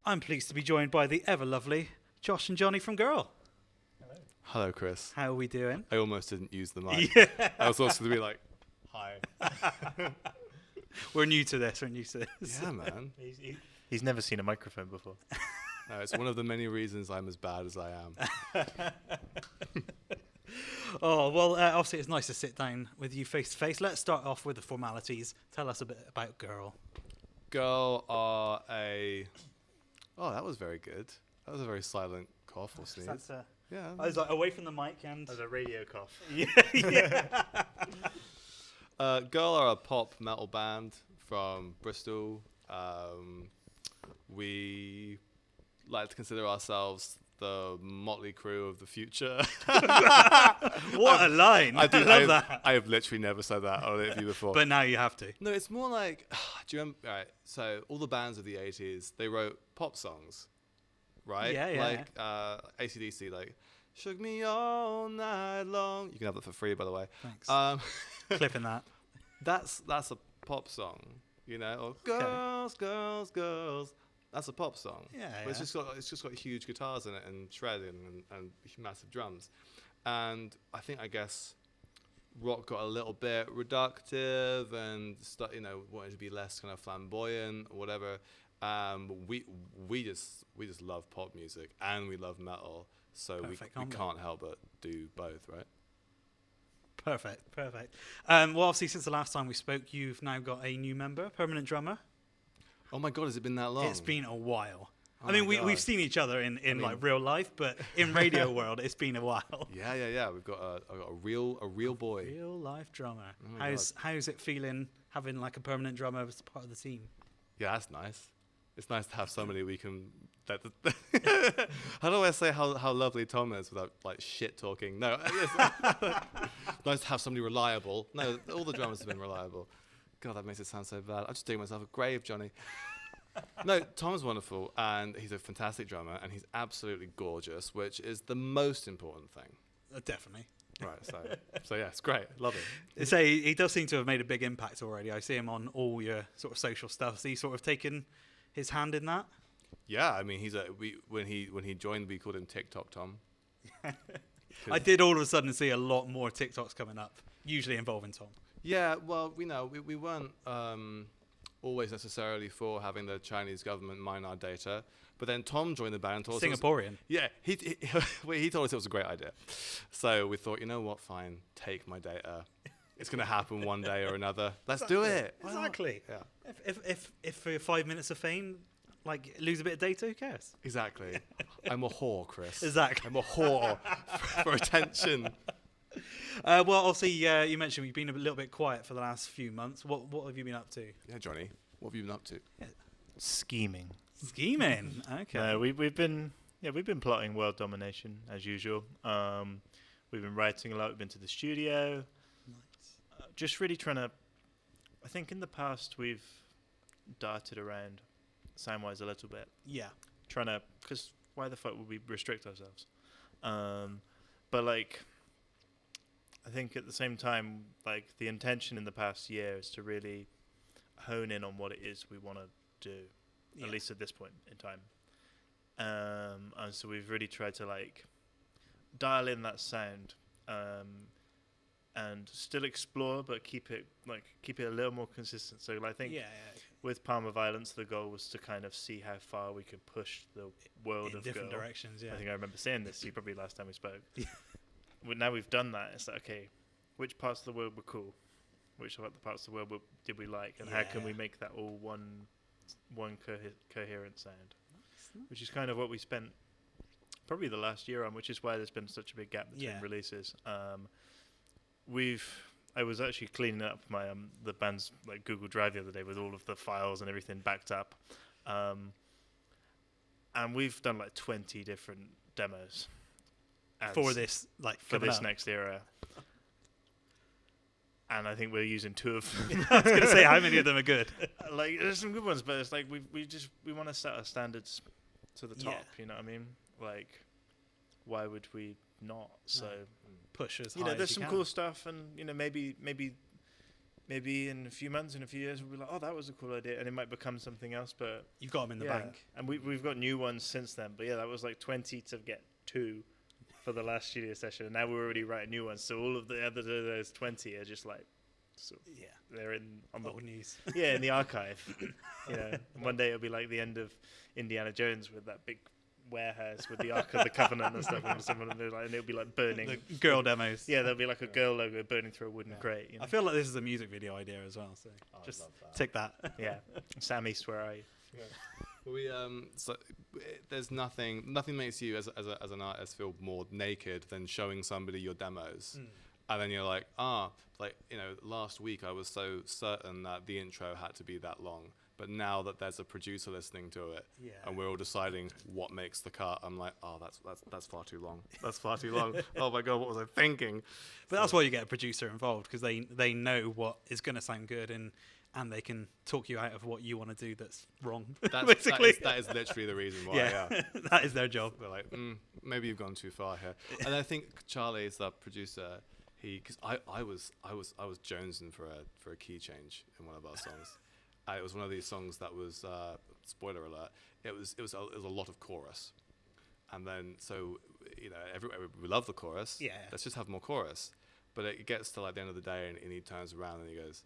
I'm pleased to be joined by the ever lovely Josh and Johnny from Gürl. Hello, Chris. How are we doing? I almost didn't use the mic. Yeah. I was also going to be like, hi. We're new to this. Yeah, man. He's never seen a microphone before. No, it's one of the many reasons I'm as bad as I am. Oh, well, obviously it's nice to sit down with you face to face. Let's start off with the formalities. Tell us a bit about Gürl. Gürl are a... Oh, that was very good. That was a very silent cough or sneeze. Yeah. I was like away from the mic and... As a radio cough. yeah. Gürl are a pop metal band from Bristol. We like to consider ourselves the Mötley Crüe of the future. What a line. I love that. I have literally never said that on an interview before. But now you have to. No, it's more like, do you remember, right, so all the bands of the 80s, they wrote pop songs, right? Yeah. Like AC/DC, like, shook me all night long. You can have that for free, by the way. Thanks. Clipping that. That's a pop song, you know, or girls, girls, girls. That's a pop song. Yeah, but it's just got huge guitars in it and shredding and massive drums. And I guess rock got a little bit reductive and wanted to be less kind of flamboyant or whatever. We just love pop music and we love metal, so we can't help but do both, right? Perfect. Well, obviously, since the last time we spoke, you've now got a new member, permanent drummer. Oh my God, has it been that long? It's been a while. Oh I mean, we've seen each other in like real life, but in radio world, it's been a while. Yeah. We've got a real boy. Real life drummer. Oh how's it feeling having like a permanent drummer as part of the team? Yeah, that's nice. It's nice to have somebody we can. How do I say how lovely Tom is without like shit talking? No, nice to have somebody reliable. No, all the drummers have been reliable. God, that makes it sound so bad. I'm just digging myself a grave, Johnny. No, Tom's wonderful, and he's a fantastic drummer, and he's absolutely gorgeous, which is the most important thing. Definitely. Right, so yeah, it's great. Love it. So he does seem to have made a big impact already. I see him on all your sort of social stuff. So he's sort of taken his hand in that. Yeah, I mean, when he joined, we called him TikTok Tom. I did all of a sudden see a lot more TikToks coming up, usually involving Tom. Yeah, well, we weren't always necessarily for having the Chinese government mine our data, but then Tom joined the band and told us Singaporean. He told us it was a great idea. So we thought, you know what, fine, take my data. It's going to happen one day or another. Let's do it. Exactly. Yeah. If for 5 minutes of fame, like lose a bit of data, who cares? Exactly. I'm a whore, Chris. Exactly. I'm a whore for attention. Well, obviously, you mentioned you've been a little bit quiet for the last few months. What have you been up to? Yeah, Johnny, what have you been up to? Yeah. Scheming. Okay. We've been plotting world domination as usual. We've been writing a lot. We've been to the studio. Nice. Just really trying to. I think in the past we've darted around sound-wise a little bit. Yeah. Trying to, because why the fuck would we restrict ourselves? But like. I think at the same time, like the intention in the past year is to really hone in on what it is we want to do, at least at this point in time. And so we've really tried to like dial in that sound and still explore, but keep it a little more consistent. So I think with Palmer Violence, the goal was to kind of see how far we could push the world in of different Gürl. directions. Yeah. I think I remember saying this to you probably last time we spoke. Now we've done that, it's like, okay, which parts of the world were cool? Which parts of the world did we like? And how can we make that all one coherent sound? Nice. Which is kind of what we spent probably the last year on, which is why there's been such a big gap between releases. I was actually cleaning up my the band's like Google Drive the other day with all of the files and everything backed up. And we've done like 20 different demos. For this next era. And I think we're using 2 of them. I was going to say, how many of them are good? Like, there's some good ones, but it's like we want to set our standards to the top, you know what I mean? Like, why would we not? So push as high as there's you some can. cool stuff, and maybe maybe in a few months, in a few years, we'll be like, oh, that was a cool idea, and it might become something else. But You've got them in the bank. and we've got new ones since then. But yeah, that was like 20 to get 2 for the last studio session, and now we're already writing new ones. So all of the other those 20 are just like, they're on the Old news. in the archive. And one day it'll be like the end of Indiana Jones with that big warehouse with the Ark of the Covenant and stuff, and it'll be like burning. The girl demos. Yeah, there'll be like a girl logo burning through a wooden crate. I feel like this is a music video idea as well. So just take that. Yeah, Sammy, swear I. We so there's nothing makes you as an artist feel more naked than showing somebody your demos, and then you're like, last week I was so certain that the intro had to be that long, but now that there's a producer listening to it, and we're all deciding what makes the cut, I'm like, oh, that's far too long. That's far too long. Oh my god, what was I thinking? But that's why you get a producer involved, because they know what is going to sound good, and they can talk you out of what you want to do that's wrong. Basically, that is literally the reason why. Yeah. That is their job. They're like, maybe you've gone too far here. And I think Charlie's the producer. Because I was jonesing for a key change in one of our songs. It was one of these songs that was spoiler alert. It was a lot of chorus, and then so we love the chorus. Yeah. Let's just have more chorus. But it gets to like the end of the day, and he turns around and he goes,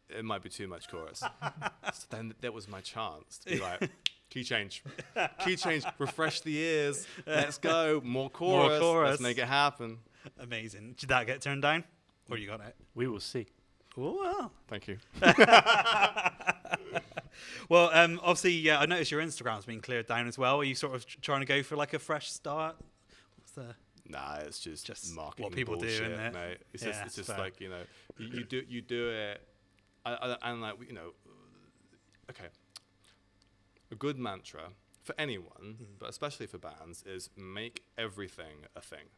"It might be too much chorus." So then that was my chance to be like, key change, refresh the ears. Let's go, more chorus. Let's make it happen. Amazing. Did that get turned down, or you got it? We will see. Oh, well. Thank you. Well, obviously, I noticed your Instagram's been cleared down as well. Are you sort of trying to go for like a fresh start? What's the? Nah, it's just marketing what people bullshit, do, isn't it? Mate. It's just fair. like you do it, and like okay. A good mantra for anyone, but especially for bands, is make everything a thing.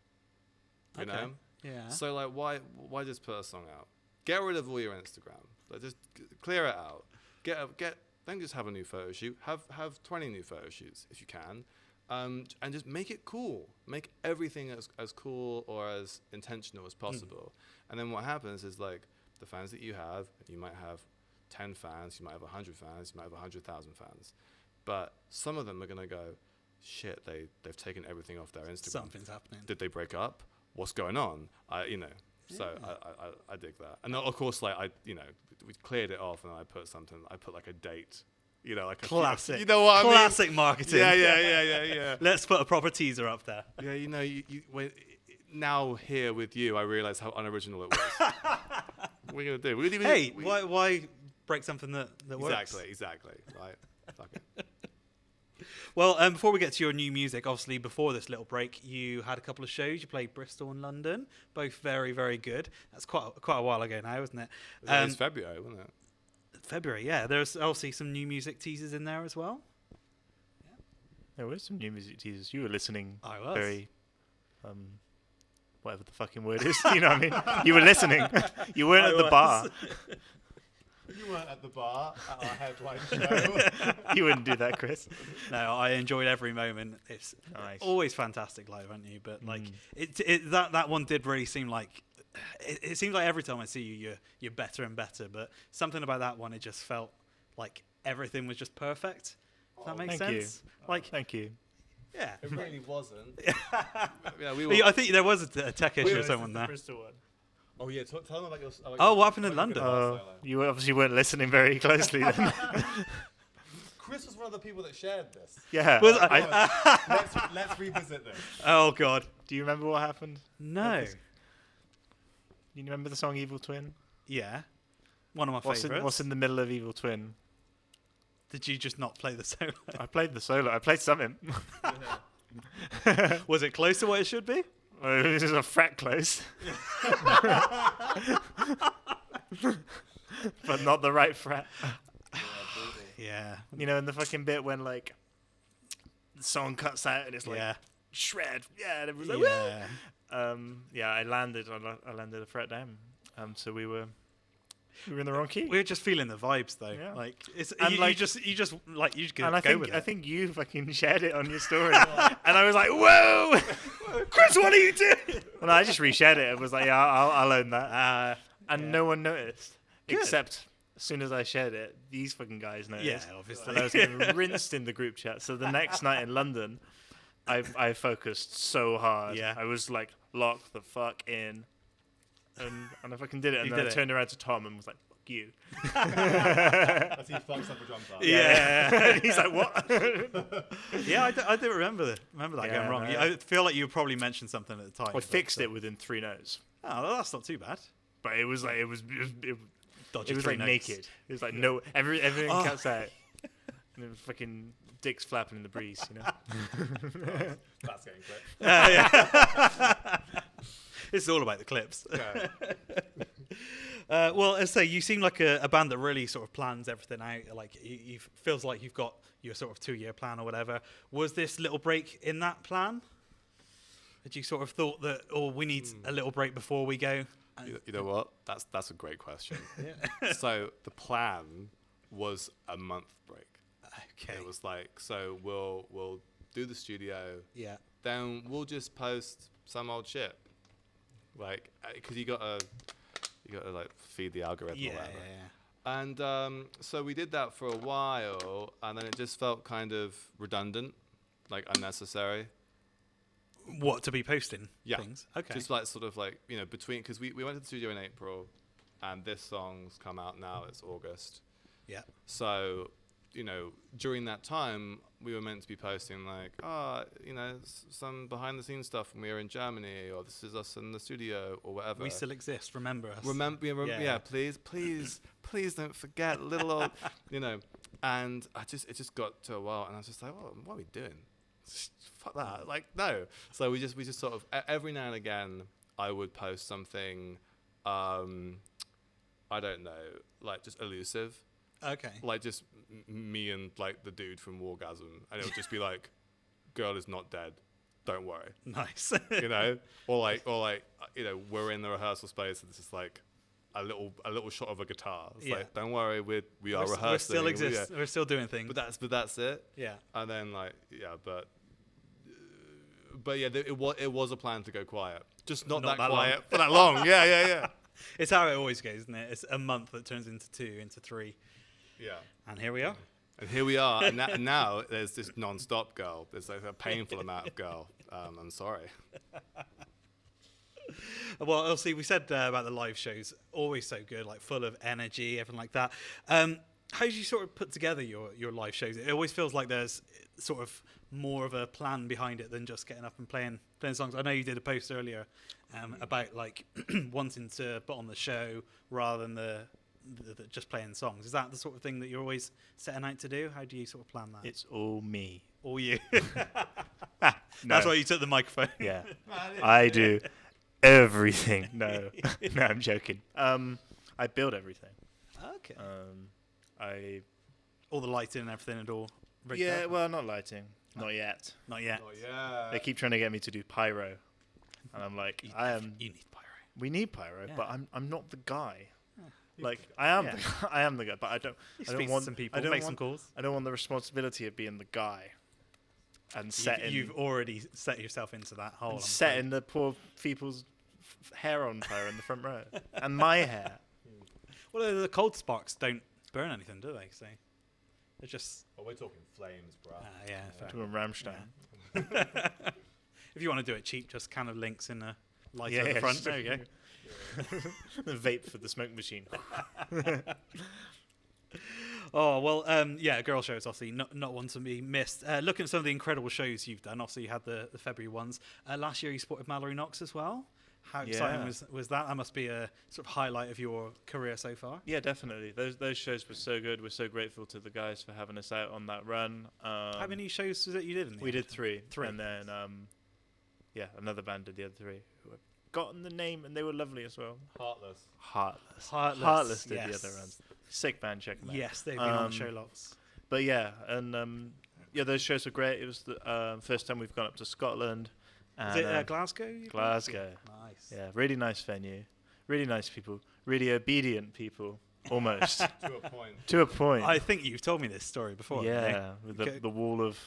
You know? Yeah. So like, why just put a song out? Get rid of all your Instagram. Like, just clear it out. Don't just have a new photo shoot. Have 20 new photo shoots if you can, and just make it cool. Make everything as cool or as intentional as possible. And then what happens is like the fans that you have. You might have 10 fans. You might have 100 fans. You might have 100,000 fans. But some of them are gonna go, shit. They've taken everything off their Instagram. Something's happening. Did they break up? What's going on? So I dig that. And of course, like we cleared it off, and I put like a date, like a classic. You know what I mean? Classic marketing. Yeah. Let's put a proper teaser up there. Yeah, now here with you, I realize how unoriginal it was. What are we gonna do? Why break something that works? Exactly. Right. Fuck it. Well, before we get to your new music, obviously before this little break, you had a couple of shows. You played Bristol and London, both very, very good. That's quite a while ago now, isn't it? It was February, wasn't it? February, yeah. There's obviously some new music teasers in there as well. Yeah. There were some new music teasers. You were listening. I was. Very, whatever the fucking word is. You know what I mean? You were listening. You weren't at the bar. You weren't at the bar at our headline show. You wouldn't do that, Chris. No, I enjoyed every moment. It's nice. Always fantastic live, aren't you? But like, that one did really seem like. It seems like every time I see you, you're better and better. But something about that one, it just felt like everything was just perfect. Does that make sense? Like, thank you. Yeah, it really wasn't. I think there was a tech issue or someone there. Bristol one. Oh yeah, tell them about your. What happened in London? You obviously weren't listening very closely then. Chris was one of the people that shared this. Yeah. Let's revisit this. Oh God. Do you remember what happened? No. You remember the song Evil Twin? Yeah. One of my favourites. What's in the middle of Evil Twin? Did you just not play the solo? I played the solo. I played something. Was it close to what it should be? This is a fret close. But not the right fret. Yeah. In the fucking bit when like the song cuts out and it's like shred. Yeah, and everyone's like, woo! I landed a fret down. So we were in the wrong key. We were just feeling the vibes though. Yeah. Like it's you just go with it. I think you fucking shared it on your story. And I was like, whoa! Chris, what are you doing? Well, I just reshared it and was like, yeah, I'll own that. And no one noticed. Good. Except as soon as I shared it, these fucking guys noticed. Yeah, obviously. And I was getting rinsed in the group chat. So the next night in London, I focused so hard. Yeah. I was like, lock the fuck in. And I fucking did it. And You then did I it. turned around to Tom and was like, fuck you. As he fucks up a drum part. Yeah. He's like, what? Yeah, I do remember that Yeah, going wrong. no. I feel like you probably mentioned something at the time. I but, fixed it within 3 notes. Oh, well, that's not too bad. But it was like, it was Dodgy like 3 notes. naked. It was like, no, everything Oh. cuts out. And it was fucking dicks flapping in the breeze, you know? That's getting clipped. Yeah. It's all about the clips. Yeah. Well, as I say, you seem like a band that really sort of plans everything out. Like, you feels like you've got your sort of 2-year plan or whatever. Was this little break in that plan? Had you sort of thought that, we need a little break before we go? You know what? That's a great question. Yeah. So the plan was a month break. Okay. It was like, so we'll do the studio, Yeah. then we'll just post some old shit, like because you gotta like feed the algorithm or Yeah, whatever. yeah. And so we did that for a while, and then it just felt kind of redundant, like unnecessary. What, to be posting Yeah. things? Okay. Just like sort of like, between, because we went to the studio in April, and this song's come out now, it's August. Yeah. So, during that time, we were meant to be posting like, some behind the scenes stuff when we were in Germany, or this is us in the studio, or whatever. We still exist. Remember us. Yeah, please don't forget, little old, And it just got to a while, and I was just like, well, what are we doing? Fuck that, like, no. So we just sort of every now and again I would post something, I don't know, like just elusive. Okay. Like just me and like the dude from Wargasm, and it would just be like, "Girl is not dead, don't worry," Nice. or like we're in the rehearsal space, and it's just like a little shot of a guitar. It's Yeah. like, don't worry, we are rehearsing. We still exist. We're still doing things. But that's it. Yeah. And then but yeah, it was a plan to go quiet, just not that quiet long. for that long. Yeah. It's how it always goes, isn't it? It's a month that turns into 2, into 3. Yeah. And here we are. And here we are, and now there's this non-stop girl. There's like a painful amount of girl. I'm sorry. Well, obviously, we said about the live shows, always so good, like full of energy, everything like that. How do you sort of put together your live shows? It always feels like there's sort of more of a plan behind it than just getting up and playing songs. I know you did a post earlier about like wanting to put on the show rather than the just playing songs. Is that the sort of thing that you're always setting out to do? How do you sort of plan that? It's all me. All you. No. That's why you took the microphone. Yeah. I do everything. No. No, I'm joking. I build everything. Okay. I All the lighting and everything and all. rigged Yeah, up? well, not lighting. Not yet. Not yet. Oh yeah. They keep trying to get me to do pyro. And I'm like, You need pyro. we need pyro, Yeah. but I'm not the guy. Yeah. Like I am Yeah. I am the guy, but I don't Speak want to some people, I don't make want, some calls. I don't want the responsibility of being the guy. And You've already set yourself into that hole. I'm afraid. setting the poor people's hair on fire in the front row. And my hair. Well, the cold sparks don't burn anything, do they? So they're just. Oh, we're talking flames, bro. Yeah, fair. To a Rammstein. Yeah. If you want to do it cheap, just kind of links in a lighter at the Yeah, front. just- There you go. The vape for the smoke machine. Oh, well, yeah, girl shows, obviously, not one to be missed. Looking at some of the incredible shows you've done, obviously you had the February ones. Last year you supported Mallory Knox as well. How exciting Yeah. was that? That must be a sort of highlight of your career so far. Yeah, definitely. Those shows were so good. We're so grateful to the guys for having us out on that run. How many shows was it you did in the We end? did three. Three. And then, another band did the other 3. Who I've forgotten the name, and they were lovely as well. Heartless. Heartless did yes. the other runs. Sick band, check them out. Yes, they've been on the show lots. But yeah, and those shows were great. It was the first time we've gone up to Scotland. Is And, it Glasgow? you played? Glasgow. Nice. Yeah, really nice venue. Really nice people. Really obedient people. Almost. To a point. To a point. I think you've told me this story before. haven't you? yeah, with Okay. the wall of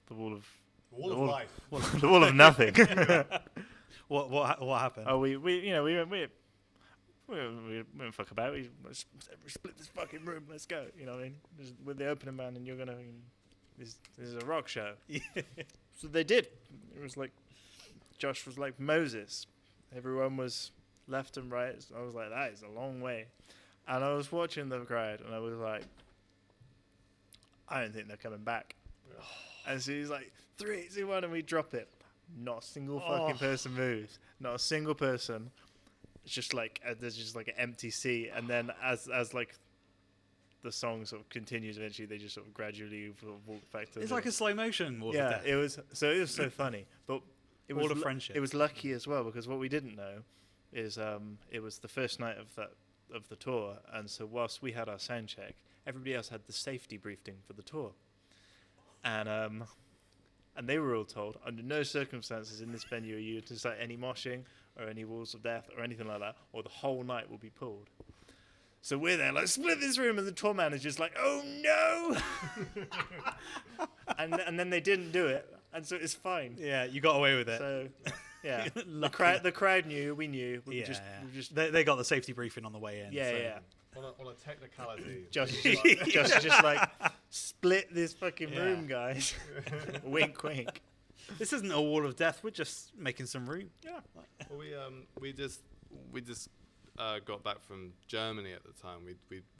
Wall of wall- life. the wall of nothing. What happened? Oh, we we don't fuck about. We split this fucking room. Let's go. You know what I mean? With the opening band, and you're gonna. This is a rock show. So they did. It was like Josh was like Moses. Everyone was left and right. I was like, that is a long way. And I was watching the crowd, and I was like, I don't think they're coming back. And so he's like, 3, 2, 1, and we drop it. Not a single fucking person moves. Not a single person. It's just like there's just like an empty seat, and then as like the song sort of continues, eventually they just sort of gradually walk back to. It's like a slow motion. Yeah, it was so funny, but it was All of friendship. It was lucky as well, because what we didn't know is it was the first night of the tour, and so whilst we had our sound check, everybody else had the safety briefing for the tour, and they were all told under no circumstances in this venue are you to start any moshing or any walls of death or anything like that, or the whole night will be pulled. So we're there like, split this room, and the tour manager's like, oh no. and then they didn't do it, and so it's fine. Yeah, you got away with it. So yeah, the crowd knew, we knew. We just they got the safety briefing on the way in. Yeah, so. yeah. On a technicality. Josh is just like, split this fucking room, guys. Wink, wink. This isn't a wall of death. We're just making some room. Yeah. Well, we just got back from Germany at the time.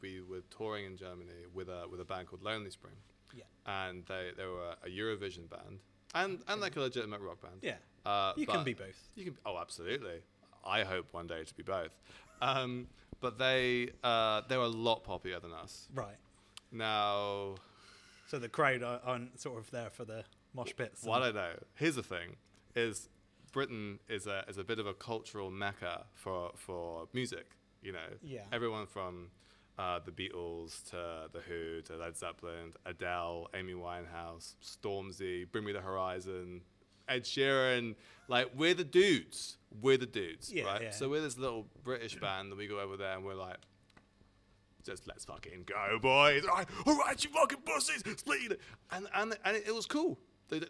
We were touring in Germany with a band called Lonely Spring. Yeah. And they were a Eurovision band and like a legitimate rock band. Yeah. You can be both. You can. Oh, absolutely. I hope one day to be both. But they were a lot poppier than us. Right. Now. So the crowd aren't sort of there for the mosh pits. Well, I don't know. Here's the thing: is Britain is a bit of a cultural mecca for music. You know. Yeah. Everyone from the Beatles to the Who to Led Zeppelin, Adele, Amy Winehouse, Stormzy, Bring Me the Horizon, Ed Sheeran. Like, we're the dudes. Yeah, right? yeah. So we're this little British band that we go over there and we're like, just let's fucking go, boys. All right, you fucking pussies, split it. And it was cool. They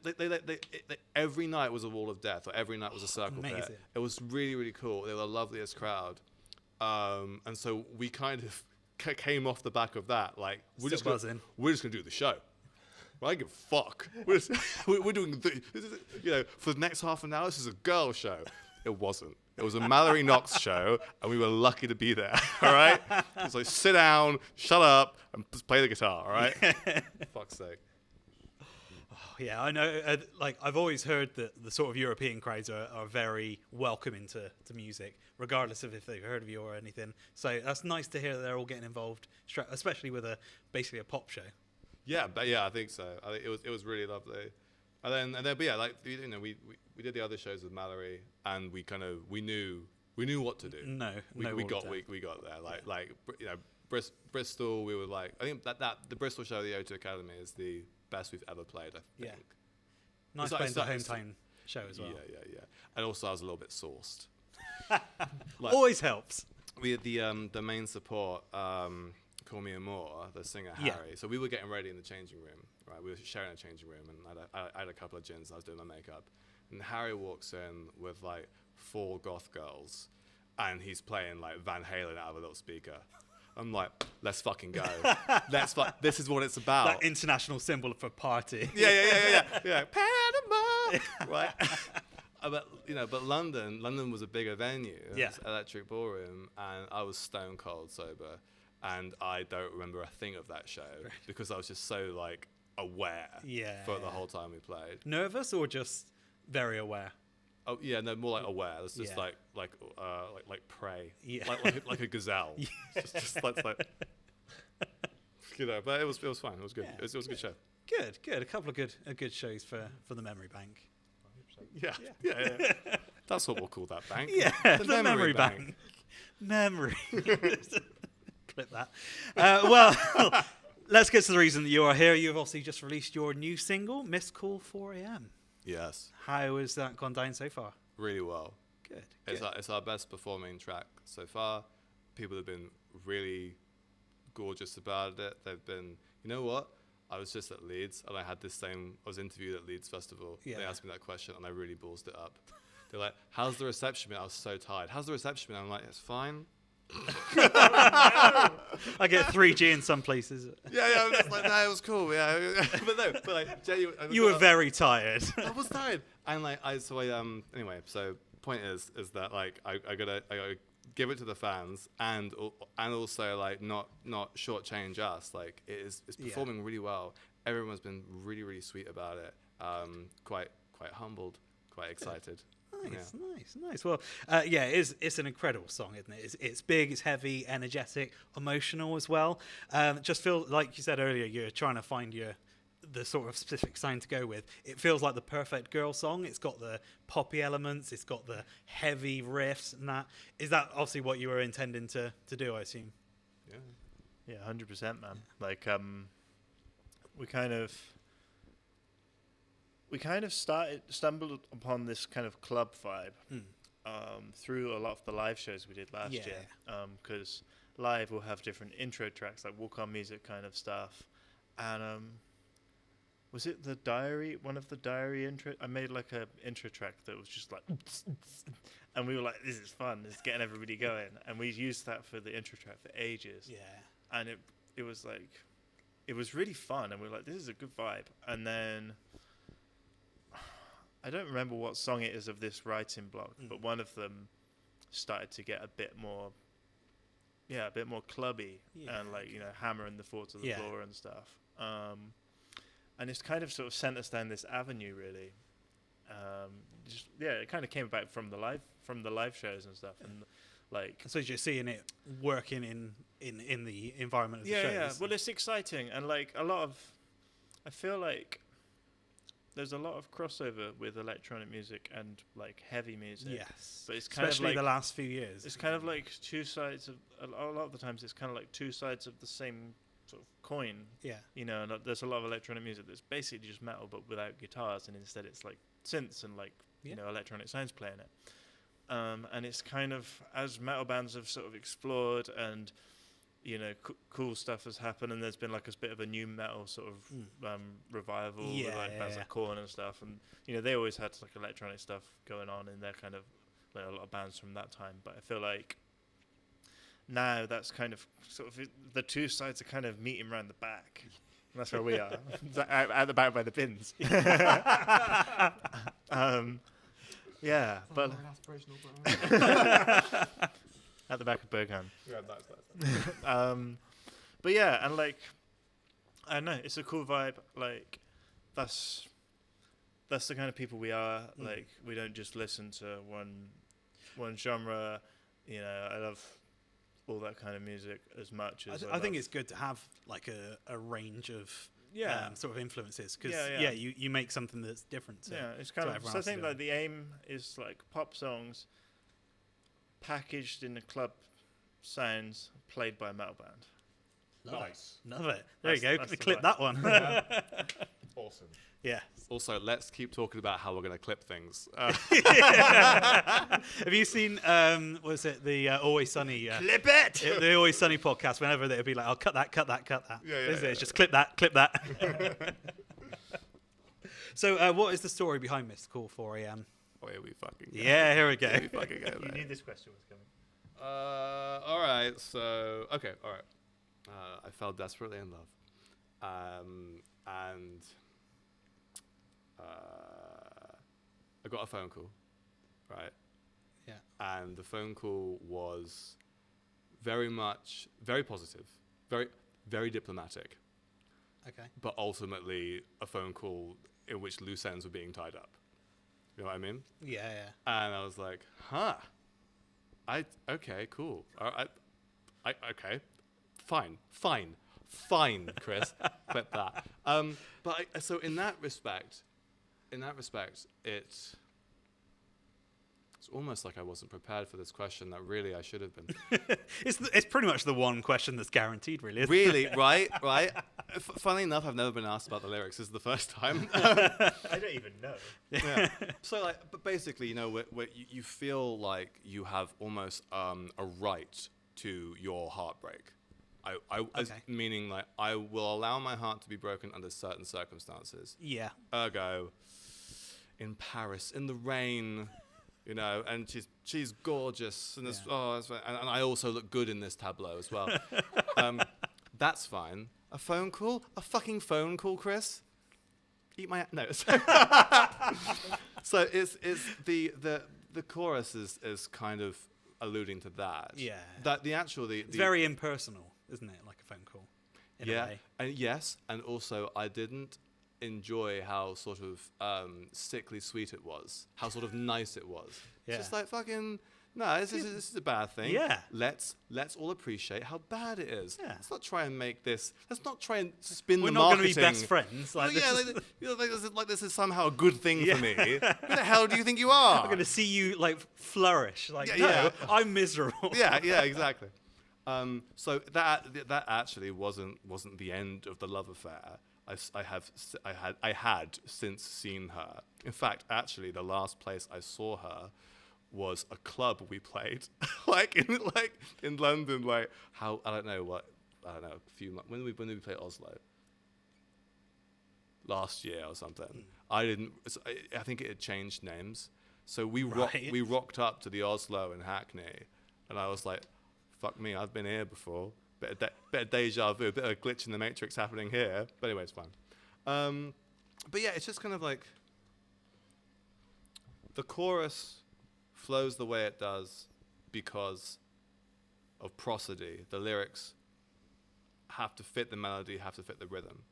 every night was a wall of death, or every night was a circle Amazing. pit. It was really, really cool. They were the loveliest crowd. And so we kind of came off the back of that. Like, we're just gonna do the show. Well, I give a fuck. We're doing, for the next half an hour, this is a girl show. It wasn't. It was a Mallory Knox show, and we were lucky to be there. All right. It's like, sit down, shut up, and just play the guitar. All right. Fuck's sake. Yeah, I know. I've always heard that the sort of European crowds are very welcoming to music, regardless of if they've heard of you or anything. So that's nice to hear that they're all getting involved, especially with basically a pop show. Yeah, but yeah, I think so. I think it was really lovely. And then, but yeah, like, you know, we did the other shows with Mallory, and we knew what to do. We got there. You know, Bristol. We were like, I think that the Bristol show, the O2 Academy, is the best we've ever played. I think. Yeah. Nice playing the hometown show as well. Yeah. And also, I was a little bit sauced. Always helps. We had the main support, Call Me Amore, the singer Harry. Yeah. So we were getting ready in the changing room, right? We were sharing a changing room, and I had a couple of gins, and I was doing my makeup. And Harry walks in with like 4 goth girls, and he's playing like Van Halen out of a little speaker. I'm like, let's fucking go. This is what it's about. That international symbol for party. Yeah. Panama, right? But London was a bigger venue. Yeah. It was Electric Ballroom, and I was stone cold sober, and I don't remember a thing of that show because I was just so like aware. For the whole time we played. Nervous or just very aware? Oh yeah, no, more like aware. It's just like prey. Yeah. Like a gazelle. just like but it was fun. It was good. Yeah. It was a good show. Good. A couple of good shows for the memory bank. Yeah. That's what we'll call that bank. Yeah, the memory bank. Memory. Clip that. Well, let's get to the reason that you are here. You've obviously just released your new single, Missed Call 4 a.m. Yes. How has that gone down so far? Really well. Good. It's our best performing track so far. People have been really gorgeous about it. They've been, you know what? I was just at Leeds, and I was interviewed at Leeds Festival. Yeah. They asked me that question, and I really ballsed it up. They're like, how's the reception been? I was so tired. How's the reception been? I'm like, it's fine. I get 3G in some places. Yeah, I'm just like, no, it was cool, yeah. but like, genuinely, You were very tired. I was tired, and like, anyway, so point is that like, I gotta give it to the fans, and also like not shortchange us. Like, it's performing really well. Everyone's been really, really sweet about it. Quite humbled, quite excited. Nice. Well, it's an incredible song, isn't it? It's big, it's heavy, energetic, emotional as well. Just feel like you said earlier, you're trying to find the sort of specific sound to go with. It feels like the perfect girl song. It's got the poppy elements, it's got the heavy riffs, and that is that obviously what you were intending to do, I assume. Yeah, 100%, man. Like, we kind of stumbled upon this kind of club vibe through a lot of the live shows we did last year. Because live we'll have different intro tracks, like walk-on music kind of stuff. And was it the Diary? One of the Diary intro? I made like a intro track that was just like, and we were like, this is fun. It's getting everybody going. And we used that for the intro track for ages. Yeah. And it was like, it was really fun. And we were like, this is a good vibe. And then I don't remember what song it is of this writing block, but one of them started to get a bit more clubby and like, hammering the floor to the floor and stuff. And it's kind of sort of sent us down this avenue, really. It kind of came about from the live shows and stuff, and like. So you're seeing it working in the environment of the shows. Yeah. Well, it's exciting, and like I feel like there's a lot of crossover with electronic music and like heavy music. Yes, but it's kind especially of like the last few years. It's kind of like two sides of a lot of the times. It's kind of like two sides of the same sort of coin. Yeah, and there's a lot of electronic music that's basically just metal but without guitars, and instead it's like synths and like electronic sounds playing it. And it's kind of, as metal bands have sort of explored and cool stuff has happened, and there's been like a bit of a new metal sort of revival with like bands like Korn and stuff, and they always had like electronic stuff going on in their kind of like a lot of bands from that time. But I feel like now that's kind of sort of the two sides are kind of meeting around the back. And that's where we are at the back by the bins. But at the back of Berghan. Yeah, nice. But yeah, and like, I don't know, it's a cool vibe. Like, that's the kind of people we are. Like, we don't just listen to one genre. I love all that kind of music as much as I think it's good to have like a range of sort of influences, because you make something that's different. It's kind of. So I think like the aim is like pop songs packaged in a club sounds played by a metal band. Love it. There you go. Clip that one. Awesome. Yeah. Also, let's keep talking about how we're going to clip things. Have you seen, was it the Always Sunny? Clip it! The Always Sunny podcast, whenever they'd be like, oh, cut that. It's just clip that. So what is the story behind Mystical 4 AM? Oh, here we fucking go. Yeah, here we go. You knew this question was coming. All right, so, okay, all right. I fell desperately in love. And I got a phone call, right? Yeah. And the phone call was very positive, very, very diplomatic. Okay. But ultimately a phone call in which loose ends were being tied up. You know what I mean? Yeah. And I was like, okay, cool. Okay, fine, Chris, clip that. So in that respect, it's almost like I wasn't prepared for this question that really I should have been. It's pretty much the one question that's guaranteed, really. Isn't Really, right? Funnily enough, I've never been asked about the lyrics. This is the first time. I don't even know. Yeah. So, like, but basically, you feel like you have almost a right to your heartbreak. Meaning, like, I will allow my heart to be broken under certain circumstances. Yeah. Ergo, in Paris, in the rain, you know, and she's gorgeous, and and I also look good in this tableau as well. That's fine. A phone call? A fucking phone call, Chris? Eat my no. So it's the chorus is kind of alluding to that. Yeah. That the actual it's very impersonal, isn't it? Like a phone call. In a way. And yes, and also I didn't enjoy how sort of sickly sweet it was, how sort of nice it was. Yeah. It's just like fucking no, this is a bad thing. Yeah. Let's all appreciate how bad it is. Yeah. Let's not try and make this. Let's not try and spin We're the not marketing. going to be best friends. Like, Like this is somehow a good thing for me. Who the hell do you think you are? I'm going to see you like flourish. Like Yeah. I'm miserable. yeah, exactly. So that actually wasn't the end of the love affair. I had since seen her. In fact, actually, the last place I saw her was a club we played, in London. Like I don't know, a few months. When did we play Oslo? Last year or something. I think it had changed names. So we rocked up to the Oslo in Hackney, and I was like, fuck me, I've been here before. Bit of deja vu, a bit of a glitch in the matrix happening here. But anyway, it's fine. But yeah, it's just kind of like the chorus flows the way it does because of prosody. The lyrics have to fit the melody, have to fit the rhythm.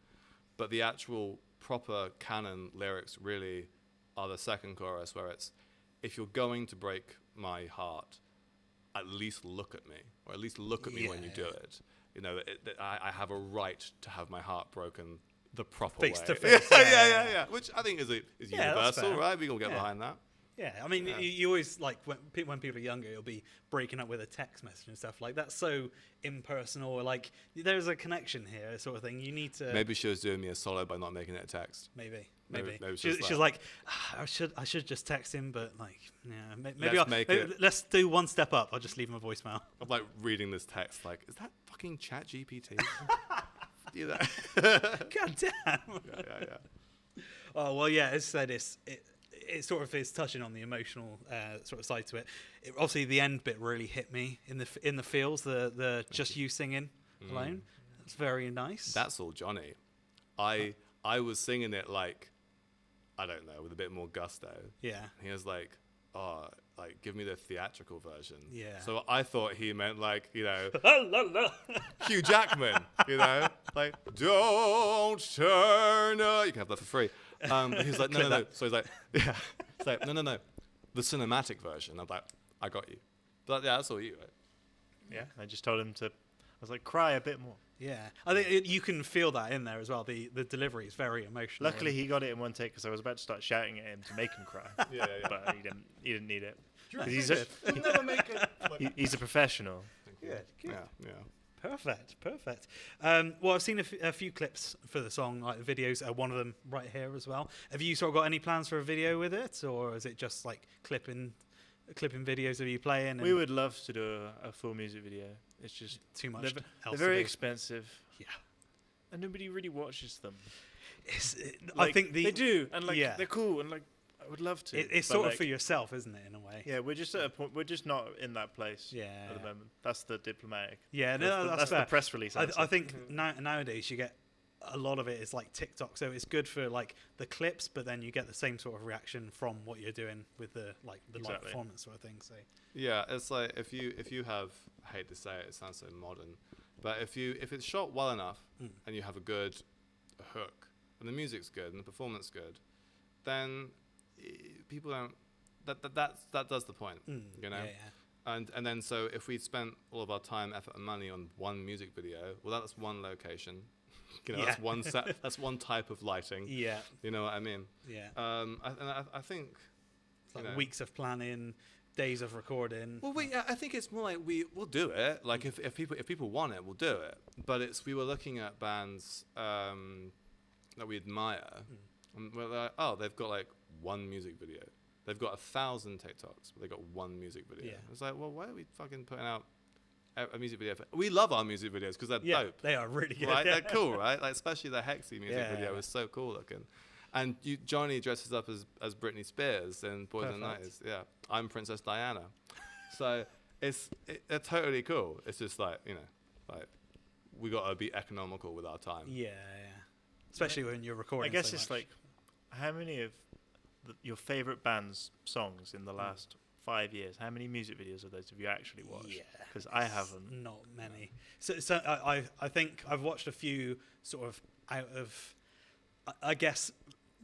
But the actual proper canon lyrics really are the second chorus, where it's, if you're going to break my heart, at least look at me, or at least look at me when you do it. You know, I have a right to have my heart broken the proper way. Face to face. Yeah. Which I think is Yeah, universal, right? We can get behind that. Yeah, I mean, you always, like, when people are younger, you'll be breaking up with a text message and stuff. Like, that's so impersonal. Or, like, there's a connection here, sort of thing. You need to... Maybe she was doing me a solid by not making it a text. Maybe. She's like, I should just text him, but, like, yeah, maybe let's do one step up. I'll just leave him a voicemail. I'm, like, reading this text, like, is that fucking ChatGPT? Do that. God damn. Yeah. Oh, well, yeah, as I said, it sort of is touching on the emotional sort of side to it. Obviously, the end bit really hit me in the feels. The just you singing alone. It's very nice. That's all Johnny. I was singing it like, I don't know, with a bit more gusto. Yeah. He was like, oh, like give me the theatrical version. Yeah. So I thought he meant like, you know, La. Hugh Jackman. You know, like don't turn. You can have that for free. But he's like, no. So he's like, yeah. It's like, no. The cinematic version. I'm like, I got you. But yeah, that's all you, right? Yeah. I just told him to. I was like, cry a bit more. Yeah, I think you can feel that in there as well. The delivery is very emotional. Luckily, he got it in one take because I was about to start shouting at him to make him cry. Yeah. But he didn't need it. Good. He's a professional. Good. Yeah. Perfect. Well, I've seen a few clips for the song, like the videos. One of them right here as well. Have you sort of got any plans for a video with it, or is it just like clipping videos of you playing? We would love to do a full music video. It's just too much. They're very expensive. Yeah, and nobody really watches them. I think they do, and they're cool, and like I would love to. It's sort of for yourself, isn't it, in a way? Yeah, we're just at a point. We're just not in that place. Yeah. At the moment, that's the diplomatic. Yeah, that's fair. the press release. I think nowadays you get a lot of it is like TikTok, so it's good for like the clips, but then you get the same sort of reaction from what you're doing with the live performance sort of thing. So yeah, it's like if you have, I hate to say it, it sounds so modern, but if it's shot well enough and you have a good hook and the music's good and the performance good, then people don't. That does the point, you know. Yeah. And then so if we spent all of our time, effort, and money on one music video, well, that's one location. You know, that's one set. That's one type of lighting. Yeah. You know what I mean? Yeah. I think it's like weeks of planning, days of recording. Well, I think it's more like we'll do it. Like if people want it, we'll do it. But we were looking at bands that we admire, and we're like, oh, they've got like one music video. They've got 1,000 TikToks, but they got one music video. Yeah. It's like, well, why are we fucking putting out a music video? We love our music videos because they're dope. They are really good. Right? They're cool, right? Like especially the Hexy music video was so cool looking. And Johnny dresses up as Britney Spears in Boys and Perfect. Nights. Yeah, I'm Princess Diana. So it's totally cool. It's just like, like we gotta be economical with our time. Yeah. Especially when you're recording. I guess so it's much. like, how many of your favorite band's songs in the last 5 years? How many music videos of those have you actually watched? Yeah, because I it's haven't. Not many. So I think I've watched a few sort of out of, I guess,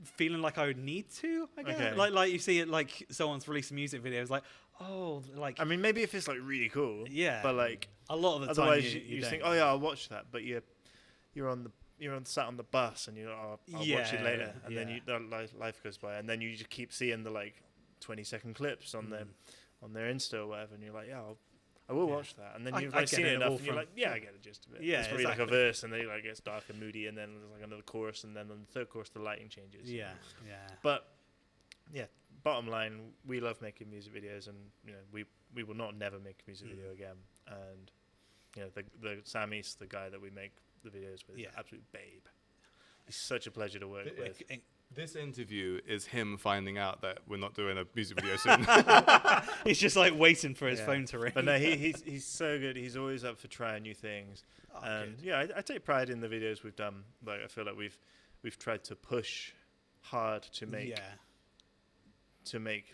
feeling like I would need to. I guess Okay. like you see it, like someone's released a music video, it's like, oh, like I mean, maybe if it's like really cool. yeah, But like, a lot of the otherwise time you don't. think, oh yeah, I'll watch that. But you're sat on the bus and you're like, oh, I'll watch it later, and then life goes by, and then you just keep seeing the like 20-second clips on on their Insta or whatever, and you're like, yeah, I will watch that, and then I you've get like seen it it enough, all and you're from- like, yeah, I get the gist of it. Yeah, It's probably like a exactly. verse, and then it gets dark and moody, and then there's like another chorus, and then on the third chorus the lighting changes. Yeah. But yeah, bottom line, we love making music videos, and we will not never make a music video again. And the Sam East, the guy that we make the videos with, is an absolute babe. He's such a pleasure to work with. This interview is him finding out that we're not doing a music video soon. He's just like waiting for his Yeah. phone to ring. But no, he's so good. He's always up for trying new things. Oh, And good. yeah, I take pride in the videos we've done. Like, I feel like we've tried to push hard to make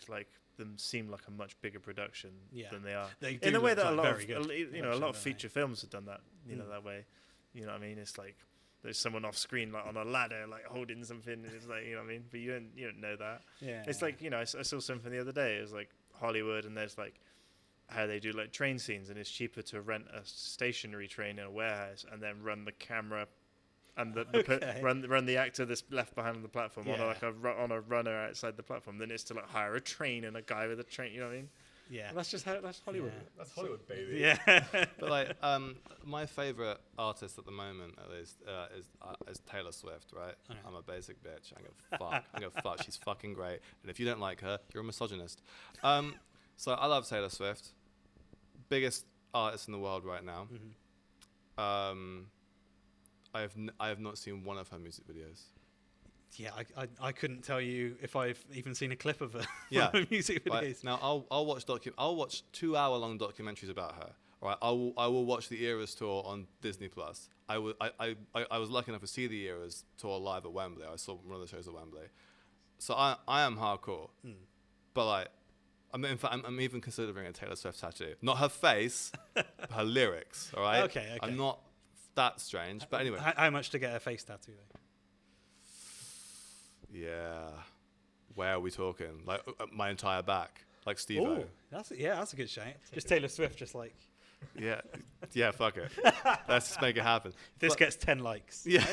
like them seem like a much bigger production than they are. They In do a way look that like a lot very of good a lot production, of don't they? feature films have done that. That way. You know what I mean? It's like there's someone off screen like on a ladder like holding something, and it's like, you know what I mean? But you don't know that. Yeah. It's like, I saw something the other day. It was like Hollywood, and there's like how they do like train scenes, and it's cheaper to rent a stationary train in a warehouse and then run the camera and run the actor that's left behind on the platform on on a runner outside the platform than it's to like hire a train and a guy with a train. You know what I mean? Yeah. And that's Hollywood. Yeah. That's Hollywood, baby. Yeah. But like, my favorite artist at the moment, at least, is Taylor Swift. Right? Okay. I'm a basic bitch. I go fuck. She's fucking great. And if you don't like her, you're a misogynist. So I love Taylor Swift. Biggest artist in the world right now. Mm-hmm. I have not seen one of her music videos. Yeah, I couldn't tell you if I've even seen a clip of her. Yeah. One of her music Right, videos. now I'll watch 2-hour-long documentaries about her. All right, I will watch the Eras tour on Disney Plus. I was lucky enough to see the Eras tour live at Wembley. I saw one of the shows at Wembley. So I am hardcore. But like, I'm even considering a Taylor Swift tattoo. Not her face, but her lyrics. All right. Okay. I'm not that strange, but anyway. How much to get a face tattoo though? Yeah. Where are we talking? Like my entire back, like Steve-O. Oh, that's a good shout. Just Taylor Swift, just like Yeah, fuck it. Let's just make it happen. this gets 10 likes. Yeah.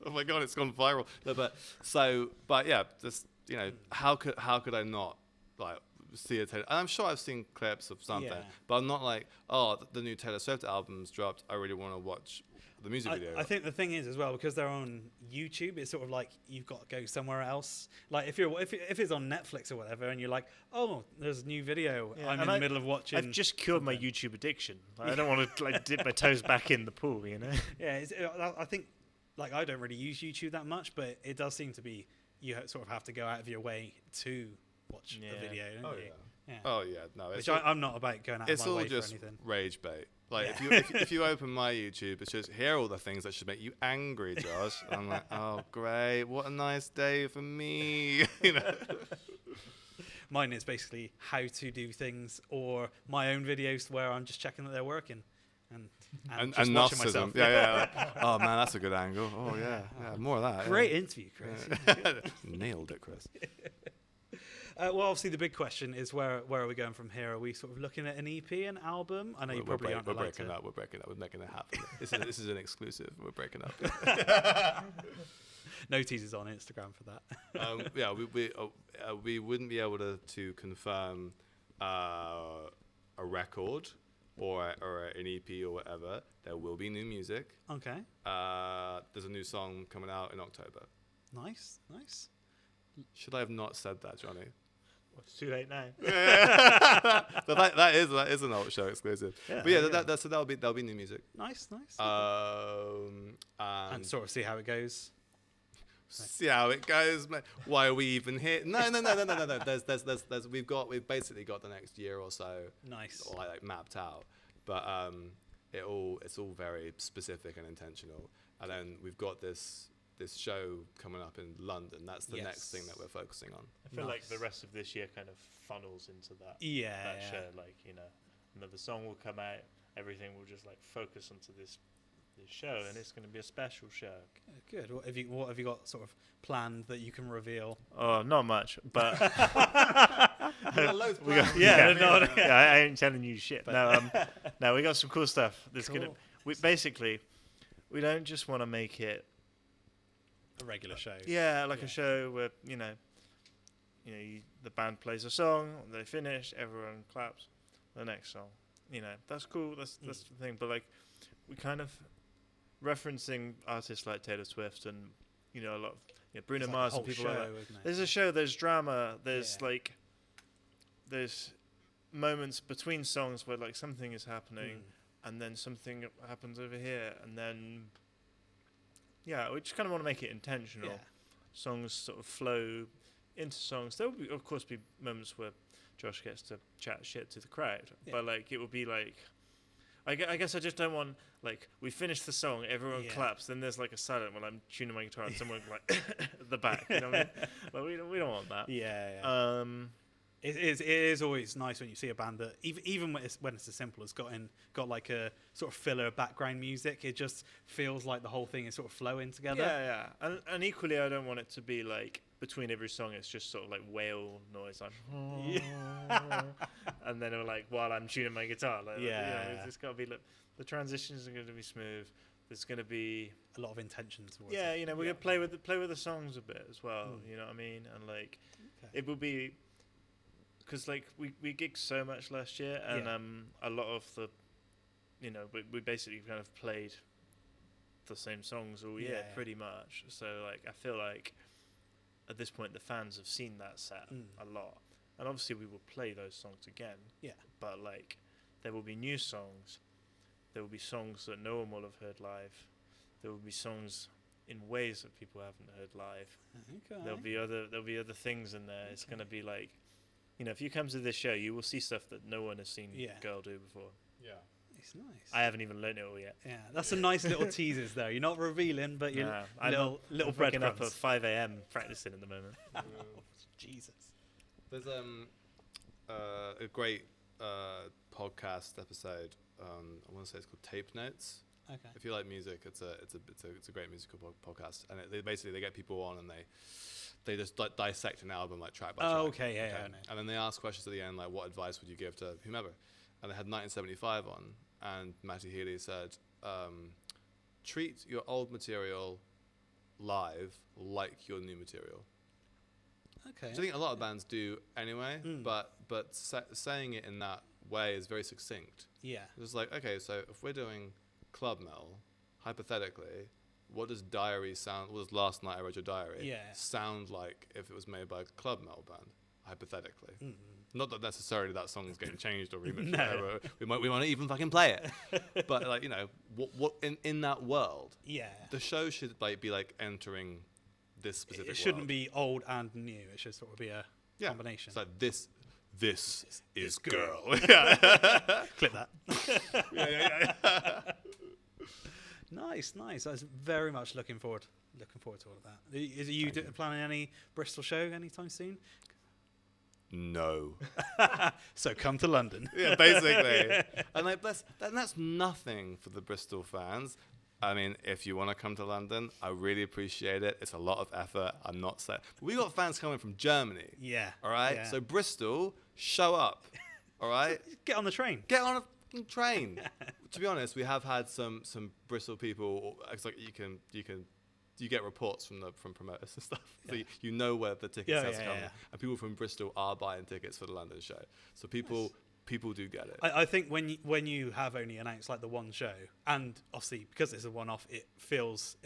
Oh my god, it's gone viral. No, but yeah, just how could I not like see a Taylor? And I'm sure I've seen clips of something, Yeah. but I'm not like, oh, the new Taylor Swift album's dropped. I really want to watch the music video. I think the thing is as well, because they're on YouTube, it's sort of like you've got to go somewhere else. Like if it's on Netflix or whatever, and you're like, oh, there's a new video. Yeah, I'm and in the middle of watching. I've just cured my YouTube addiction. Like, I don't want to like dip my toes back in the pool. Yeah, I think like I don't really use YouTube that much, but it does seem to be you sort of have to go out of your way to watch a video. Don't Oh you? yeah. Yeah. Oh yeah. No, Which I'm not about going out of it's my all way for just anything. rage bait. Like Yeah. if you open my YouTube, it's just here are all the things that should make you angry, Josh. And I'm like, oh great, what a nice day for me. Mine is basically how to do things or my own videos where I'm just checking that they're working and just watching narcissism. myself. Yeah. Like, oh man, that's a good angle. Oh yeah, more of that. Great interview, Chris. Yeah. Nailed it, Chris. Well, obviously the big question is where are we going from here? Are we sort of looking at an EP, an album? I know you probably aren't We're allowed breaking to. up. We're breaking up. We're making it happen. This is an exclusive. We're breaking up. No teasers on Instagram for that. Yeah, we wouldn't be able to confirm a record or an EP or whatever. There will be new music. Okay. There's a new song coming out in October. Nice. Should I have not said that, Johnny? Well, it's too late now. But that is an old show exclusive. Yeah, But yeah, yeah. so there'll be new music. Nice. And And sort of see how it goes. see how it goes, mate. Why are we even here? No. We've basically got the next year or so. Nice. Like mapped out, but it's all very specific and intentional. And then we've got this show coming up in London. That's the next thing that we're focusing on. I feel like the rest of this year kind of funnels into that. Yeah. Show, like, another song will come out. Everything will just like focus onto this show, and it's going to be a special show. Good. What have you got sort of planned that you can reveal? Oh, not much, but I ain't telling you shit. No, we got some cool stuff. There's cool. We don't just want to make it a regular show. Yeah, like a show where the band plays a song, they finish, everyone claps. The next song, that's cool. That's the thing. But like, we kind of referencing artists like Taylor Swift and a lot of Bruno Mars and people like that. There's a show. There's drama. There's there's moments between songs where like something is happening, and then something happens over here, and then we just kind of want to make it intentional. Yeah. Songs sort of flow into songs. There will be, of course, be moments where Josh gets to chat shit to the crowd, but like it will be like, I guess I just don't want like we finish the song, everyone claps, then there's like a silent when I'm tuning my guitar and someone like at the back. You know what I mean? Like we don't want that. Yeah. It is always nice when you see a band that even when it's as simple as got like a sort of filler background music. It just feels like the whole thing is sort of flowing together. Yeah. And equally, I don't want it to be like between every song it's just sort of like whale noise, like and then like while I'm tuning my guitar, it's got to be like the transitions are going to be smooth. There's going to be a lot of intention towards it. We're going to play with the songs a bit as well. You know what I mean? And like it will be. Because like we gigged so much last year, and a lot of the, we basically kind of played the same songs all year pretty much. So like I feel like at this point the fans have seen that set a lot, and obviously we will play those songs again. Yeah. But like there will be new songs, there will be songs that no one will have heard live, there will be songs in ways that people haven't heard live. Okay. There'll be other things in there. Okay. It's gonna be like. If you come to this show, you will see stuff that no one has seen Gürl do before. Yeah. It's nice. I haven't even learned it all yet. Yeah, that's some nice little teasers there. You're not revealing, but you're little breadcrumbs. I'm up at 5 a.m. practicing at the moment. Jesus. There's a great podcast episode. I want to say it's called Tape Notes. Okay. If you like music, it's a great musical podcast, and they get people on and they just dissect an album like track by track. Oh, okay, yeah. And then they ask questions at the end like, what advice would you give to whomever? And they had 1975 on, and Matty Healy said, treat your old material live like your new material. Okay. Which I think a lot of bands do anyway, but saying it in that way is very succinct. Yeah. It's like, okay, so if we're doing club metal, hypothetically, what does Diary sound? What does Last Night I Read Your Diary sound like if it was made by a club metal band? Hypothetically, not that necessarily that song's getting changed or remixed. No. We might even fucking play it, but like what in that world? Yeah, the show should be like entering this specific. It shouldn't world. be old and new. It should sort of be a combination. It's like this is Gürl. Clip that. Yeah. Nice. I was very much looking forward to all of that. Are you planning any Bristol show anytime soon? No. So come to London. Yeah, basically. And that's nothing for the Bristol fans. I mean, if you want to come to London, I really appreciate it. It's a lot of effort. I'm not saying. We got fans coming from Germany. Yeah. All right. Yeah. So Bristol, show up. All right. Get on the train. Get on a train. To be honest, we have had some Bristol people. It's like you get reports from promoters and stuff, so you know where the tickets have come. And people from Bristol are buying tickets for the London show, so people do get it. I think when you have only announced like the one show, and obviously because it's a one-off, it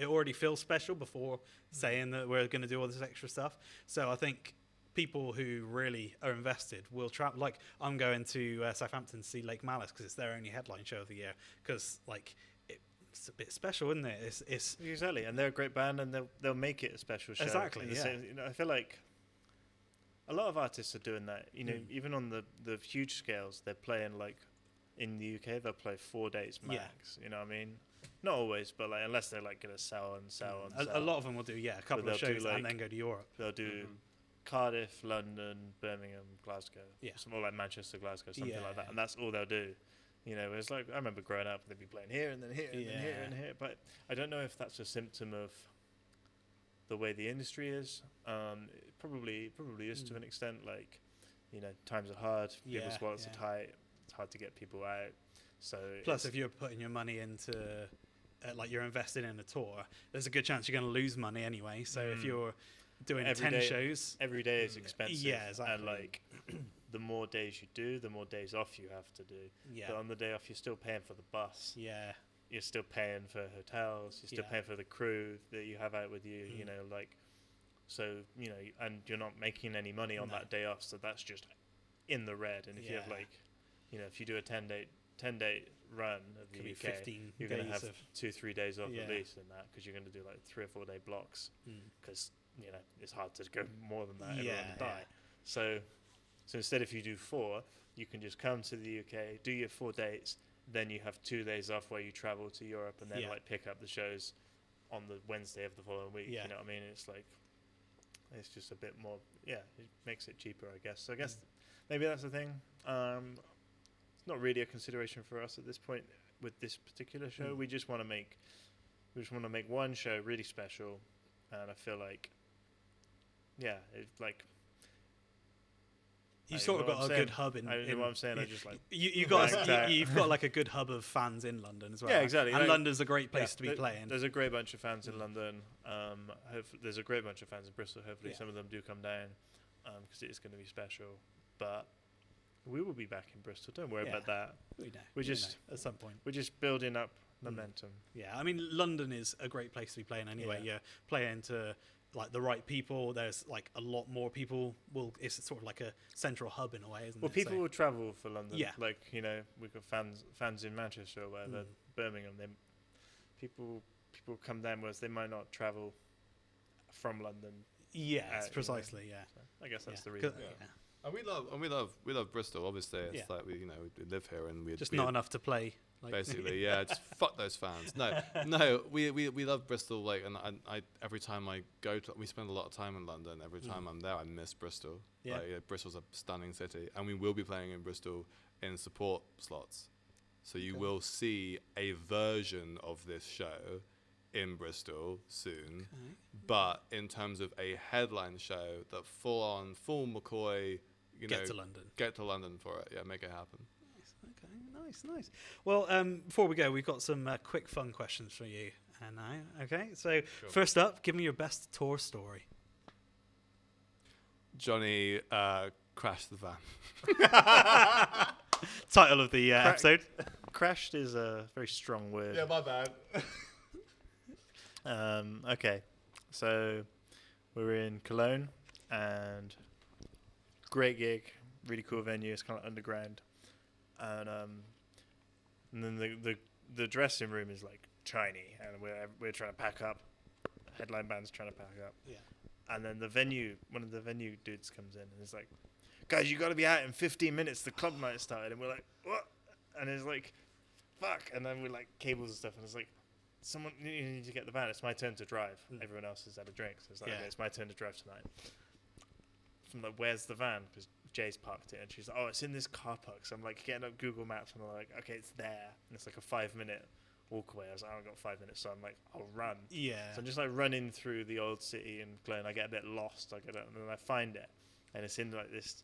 already feels special before saying that we're going to do all this extra stuff. So I think people who really are invested will travel. Like I'm going to Southampton to see Lake Malice because it's their only headline show of the year. Because like it's a bit special, isn't it? It's Exactly, and they're a great band, and they'll make it a special show. Exactly, In the yeah. same- you know, I feel like a lot of artists are doing that. You know, even on the huge scales, they're playing like in the UK, they'll play 4 days max. Yeah. You know what I mean? Not always, but like unless they're like gonna sell and sell and sell. a lot of them will do a couple But of they'll do, shows like- and then go to Europe. They'll do Cardiff, London, Birmingham, Glasgow. Yeah. Some more like Manchester, Glasgow, something Yeah. like that. And that's all they'll do. You know, it's like I remember growing up, they'd be playing here and then here and then here and here. But I don't know if that's a symptom of the way the industry is. It probably is to an extent. Like, you know, times are hard. People's Yeah, wallets yeah. are tight. It's hard to get people out. So Plus, it's- if you're putting your money into, like you're invested in a tour, there's a good chance you're going to lose money anyway. So if you're doing Every 10 day- shows, every day is expensive. Yeah, exactly. And like, the more days you do, the more days off you have to do. yeah, But on the day off, you're still paying for the bus. yeah, You're still paying for hotels. You're still Yeah. paying for the crew that you have out with you. You know, like, so you know, and you're not making any money on No. that day off. So that's just in the red. And if you have Yeah. like, you know, if you do a 10-day run of the could be UK, 15 you're going to days have of 2-3 days off Yeah. at least in that, because you're going to do like 3 or 4 day blocks, Mm. because you know it's hard to go more than that. Yeah, Everyone will die. So instead, if you do 4, you can just come to the UK, do your 4 dates, then you have 2 days off where you travel to Europe, and then Yeah. like pick up the shows on the Wednesday of the following week. Yeah. You know what I mean? It's like, it's just a bit more. Yeah, it makes it cheaper, I guess. So I guess maybe that's the thing. It's not really a consideration for us at this point with this particular show. We just want to make one show really special, and I feel like, yeah, it's like. You I sort of know got what a I'm good saying. hub in. I know what I'm saying. I just like you've blanked out. got like a good hub of fans in London as well. Yeah, exactly. And Like- London's a great place to be there- playing. There's a great bunch of fans in London. There's a great bunch of fans in Bristol. Hopefully, Yeah. some of them do come down, because it is going to be special. But we will be back in Bristol. Don't worry Yeah. about that. We know. we we just- know, at some point. We're just building up momentum. Yeah, I mean London is a great place to be playing anyway. Yeah. You're playing to like the right people. There's like a lot more people. It's sort of like a central hub in a way, isn't Well, it? people So- will travel for London. Yeah. Like, you know, we've got fans in Manchester or whatever, Birmingham. People come down, whereas they might not travel from London. yes, you know. precisely. Yeah, So I guess that's yeah. the reason. 'Cause- Yeah. And we love Bristol. Obviously, it's Yeah. like we live here and we Just we not enough to play. Like, basically, yeah. Just fuck those fans. No, we love Bristol. Like, and I every time I go to, we spend a lot of time in London. Every time I'm there, I miss Bristol. Yeah. Like, Bristol's a stunning city, and we will be playing in Bristol in support slots. So you will see a version of this show in Bristol soon. Okay. But in terms of a headline show, that full McCoy, Get to London. get to London for it. Yeah, make it happen. Okay, nice. Well, before we go, we've got some quick fun questions for you. And now, okay. So first up, give me your best tour story. Johnny crashed the van. Title of the episode. Crashed is a very strong word. my bad. Okay, so we're in Cologne, and great gig, really cool venue. It's kind of underground, and then the dressing room is like tiny, and we're trying to pack up. Headline band's trying to pack up, Yeah. and then one of the venue dudes comes in and is like, "Guys, you got to be out in 15 minutes. The club night started." And we're like, "What?" And it's like, "Fuck!" And then we're like cables and stuff, and it's like, "Someone, you need to get the van. It's my turn to drive. Everyone else has had a drink, so it's like, Yeah. okay, it's my turn to drive tonight." So I'm like, "Where's the van?" Because Jay's parked it, and she's like, "Oh, it's in this car park." So I'm like getting up Google Maps, and I'm like, "Okay, it's there." And it's like a 5-minute walk away. I was like, "I've got 5 minutes," so I'm like, "I'll run." Yeah. So I'm just like running through the old city in Cologne. I get a bit lost. I get up, and then I find it, and it's in like this.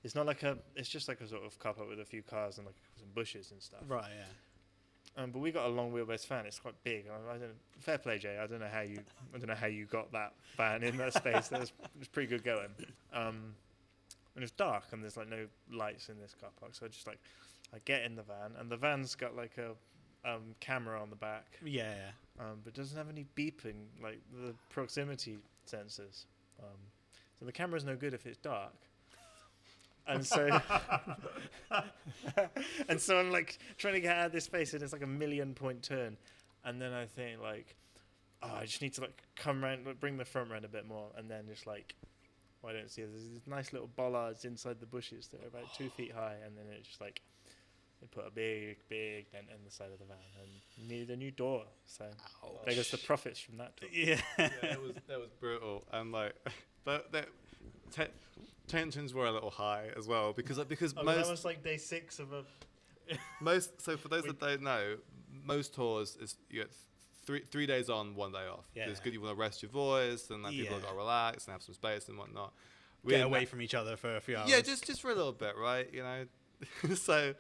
It's not like it's just like a sort of car park with a few cars and like some bushes and stuff. Right. Yeah. But we got a long wheelbase van. It's quite big. I don't. Fair play, Jay. I don't know how you got that van in that space. It was pretty good going. And it's dark and there's like no lights in this car park. So I get in the van, and the van's got like a camera on the back. Yeah. But it doesn't have any beeping, like the proximity sensors. So the camera's no good if it's dark. And so, and so I'm like trying to get out of this space, and it's like a 1,000,000 point turn, and then I think like, oh, I just need to like come around, like, bring the front round a bit more, and then just like, I don't see it. There's these nice little bollards inside the bushes that are about 2 feet high, and then it's just like they put a big dent in the side of the van and needed a new door. So there goes the profits from that door. Yeah. That was brutal, and like, but tensions were a little high as well because That most was like day 6 of a. so for those that don't know, most tours is you get 3 days on, 1 day off. Yeah. It's good you want to rest your voice and like people got to relax and have some space and whatnot. Get away from each other for a few hours. Yeah, just for a little bit, right? You know, so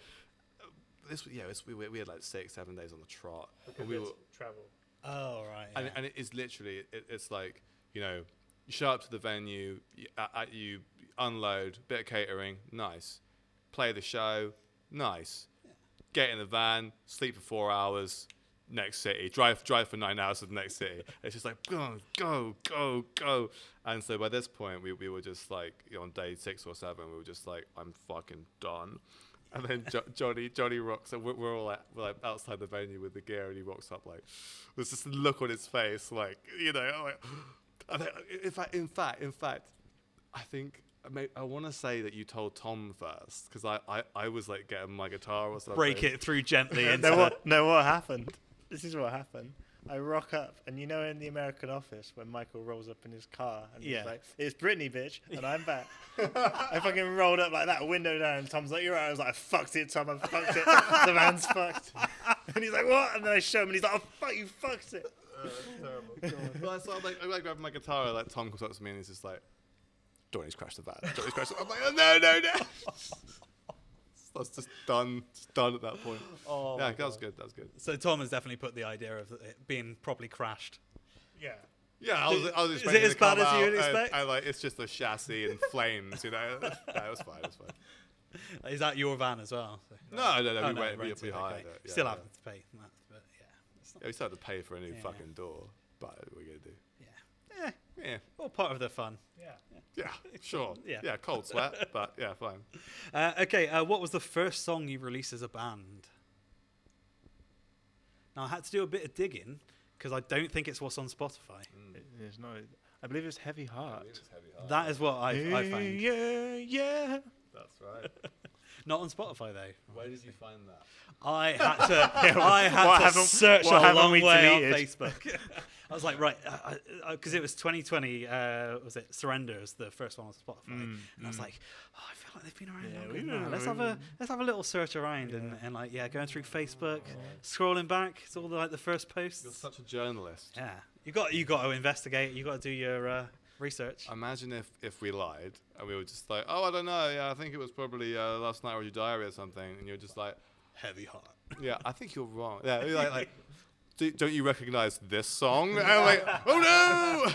we had like 6-7 days on the trot. And we were travel. Oh, right. Yeah. and it is literally it's like, you know, you show up to the venue, you unload, bit of catering, nice. Play the show, nice. Get in the van, sleep for 4 hours, next city. Drive for 9 hours to the next city. It's just like go. And so by this point, we were just like, you know, on day 6 or 7, we were just like, I'm fucking done. And then Johnny rocks. And we're all like outside the venue with the gear, and he rocks up like, there's this look on his face, like, you know, like, in fact, I think. I want to say that you told Tom first, because I was like getting my guitar or something. Break it through gently. What happened? This is what happened. I rock up, and you know, in the American Office when Michael rolls up in his car and he's like, "It's Britney, bitch," and I'm back. I fucking rolled up like that, window down, and Tom's like, "You're right." I was like, "I fucked it, Tom. I fucked it. The van's fucked." And he's like, "What?" And then I show him, and he's like, "Oh fuck, you fucked it." Terrible. Well, so I'm like grabbing my guitar, and like Tom comes up to me and he's just like, Johnny's crashed the van. I'm like, oh, no. I was just done at that point. Oh, yeah, that was good. So Tom has definitely put the idea of it being properly crashed. Yeah. Yeah, I was Is expecting it as to come bad as you out would expect? and like it's just a chassis and flames, you know. Yeah, it was fine. Is that your van as well? No, we rented, hired okay. it. Yeah, Still having to pay that, but yeah. Yeah, we still had to pay for a new fucking door, but what are we gonna do? Yeah. All part of the fun. Yeah, sure. Yeah. Yeah, cold sweat, but yeah, fine. Okay, what was the first song you released as a band? Now, I had to do a bit of digging, because I don't think it's what's on Spotify. There's no. I believe it's Heavy Heart. That is what I found. Yeah. That's right. Not on Spotify, though. Where did you find that? I had to search a long way on Facebook. I was like, right, because it was 2020, was it Surrenders, the first one on Spotify, and I was like, oh, I feel like they've been around longer now. Let's have a little search around and like going through Facebook, scrolling back. It's all the first posts. You're such a journalist. Yeah, you got to investigate. You got to do your research. Imagine if we lied and we were just like, oh, I don't know. Yeah, I think it was probably last night I read your diary or something, and you're just like, Heavy Heart. Yeah, I think you're wrong. Yeah, you're like don't you recognize this song? And I'm like, oh no!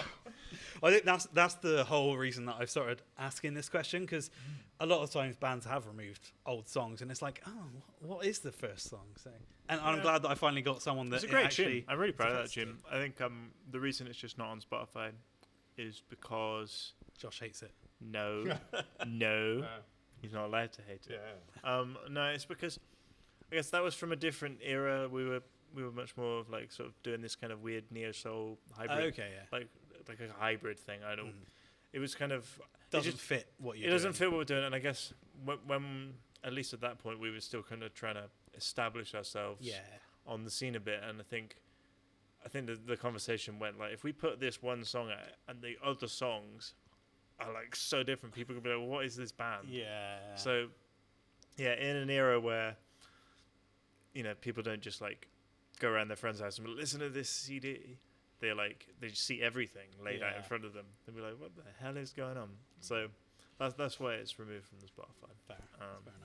I think that's the whole reason that I've started asking this question, because a lot of times bands have removed old songs, and it's like, oh, what is the first song? So, and I'm glad that I finally got someone that it's a great actually. tune. I'm really proud of that tune. I think the reason it's just not on Spotify is because Josh hates it. No, he's not allowed to hate it. Yeah. No, it's because I guess that was from a different era. We were much more of like sort of doing this kind of weird neo soul hybrid. Okay, yeah. Like a hybrid thing. I don't. It was kind of Doesn't fit what you're It doing. doesn't fit what we're doing, and I guess when at least at that point we were still kind of trying to establish ourselves on the scene a bit, and I think the conversation went like, if we put this one song out and the other songs are like so different, people could be like, well, what is this band? Yeah. So in an era where people don't just like go around their friend's house and listen to this CD, they just see everything laid out in front of them. They'll be like, what the hell is going on? So that's why it's removed from the Spotify. Fair